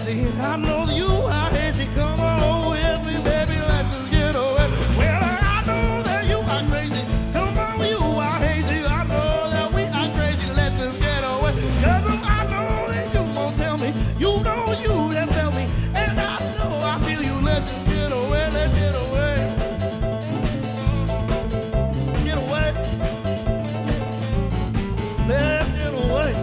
crazy. I know that you are hazy. Come on with me, baby, let's get away. Well, I know that you are crazy. Come on, you are hazy. I know that we are crazy. Let's get away. 'Cause I know that you won't tell me. You know you just tell me. And I know I feel you. Let's get away. Let's get away. Get away. Let's get away.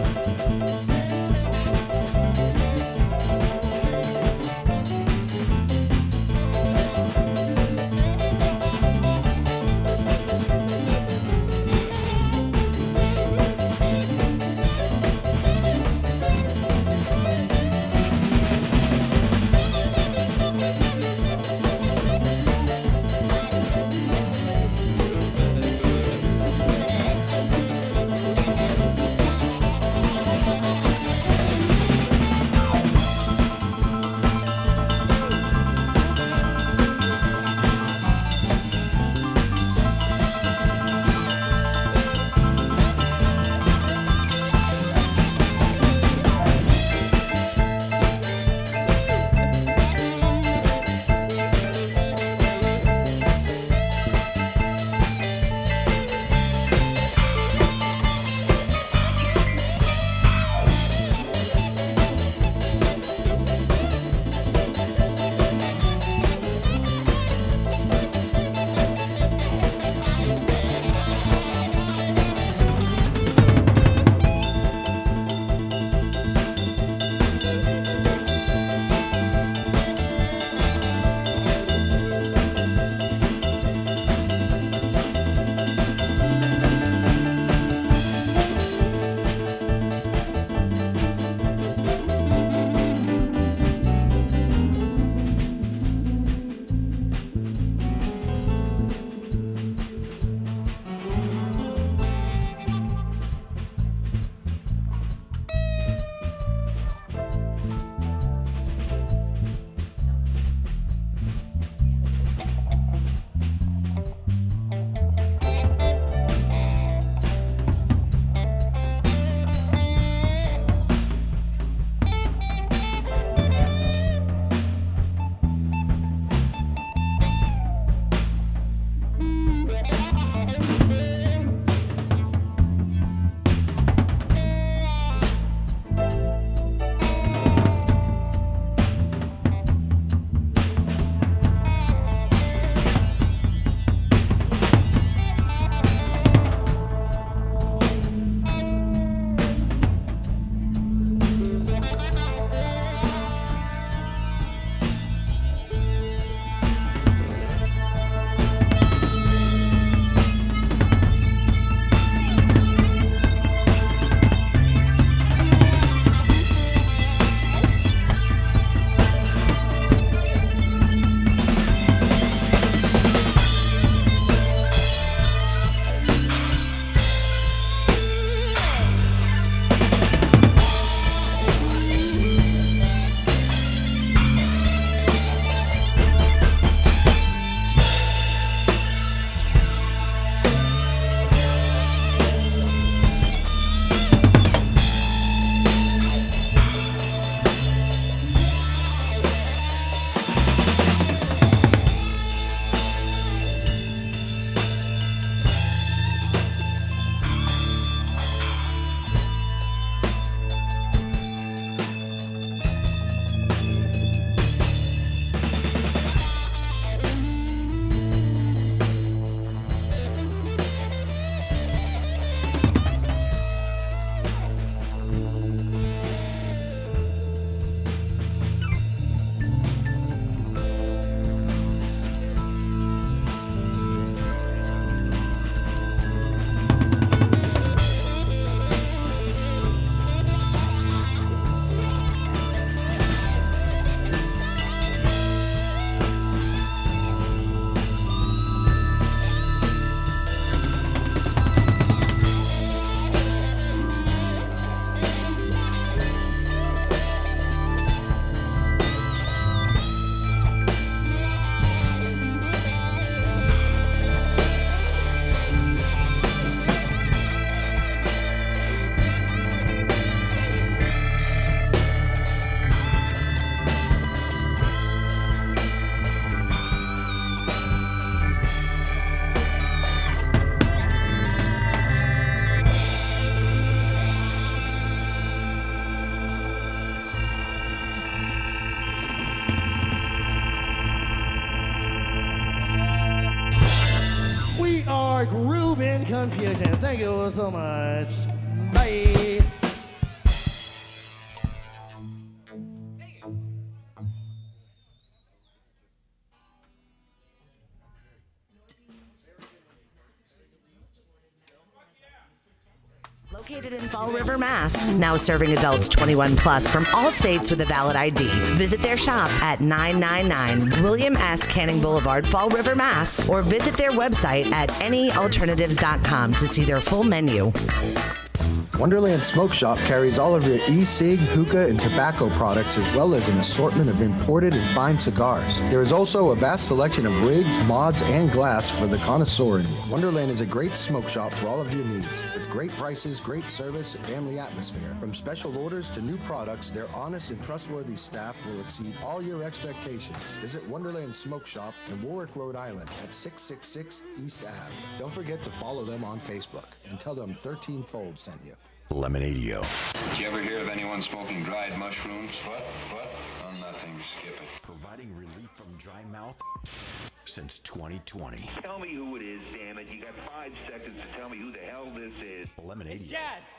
Groovin Confusion. Thank you so much. Bye. Located in Fall River, Mass. Now serving adults 21 plus from all states with a valid ID. Visit their shop at 999 William S. Canning Boulevard, Fall River, Mass. Or visit their website at anyalternatives.com to see their full menu. Wonderland Smoke Shop carries all of your e-cig, hookah, and tobacco products as well as an assortment of imported and fine cigars. There is also a vast selection of rigs, mods, and glass for the connoisseur in you. Wonderland is a great smoke shop for all of your needs. With great prices, great service, and family atmosphere. From special orders to new products, their honest and trustworthy staff will exceed all your expectations. Visit Wonderland Smoke Shop in Warwick, Rhode Island at 666 East Ave. Don't forget to follow them on Facebook and tell them 13 Fold sent you. Lemonadio. Did you ever hear of anyone smoking dried mushrooms? What? Oh, nothing. Skip it. Providing relief from dry mouth since 2020. Tell me who it is, damn it. You got 5 seconds to tell me who the hell this is. Lemonadio. Jazz.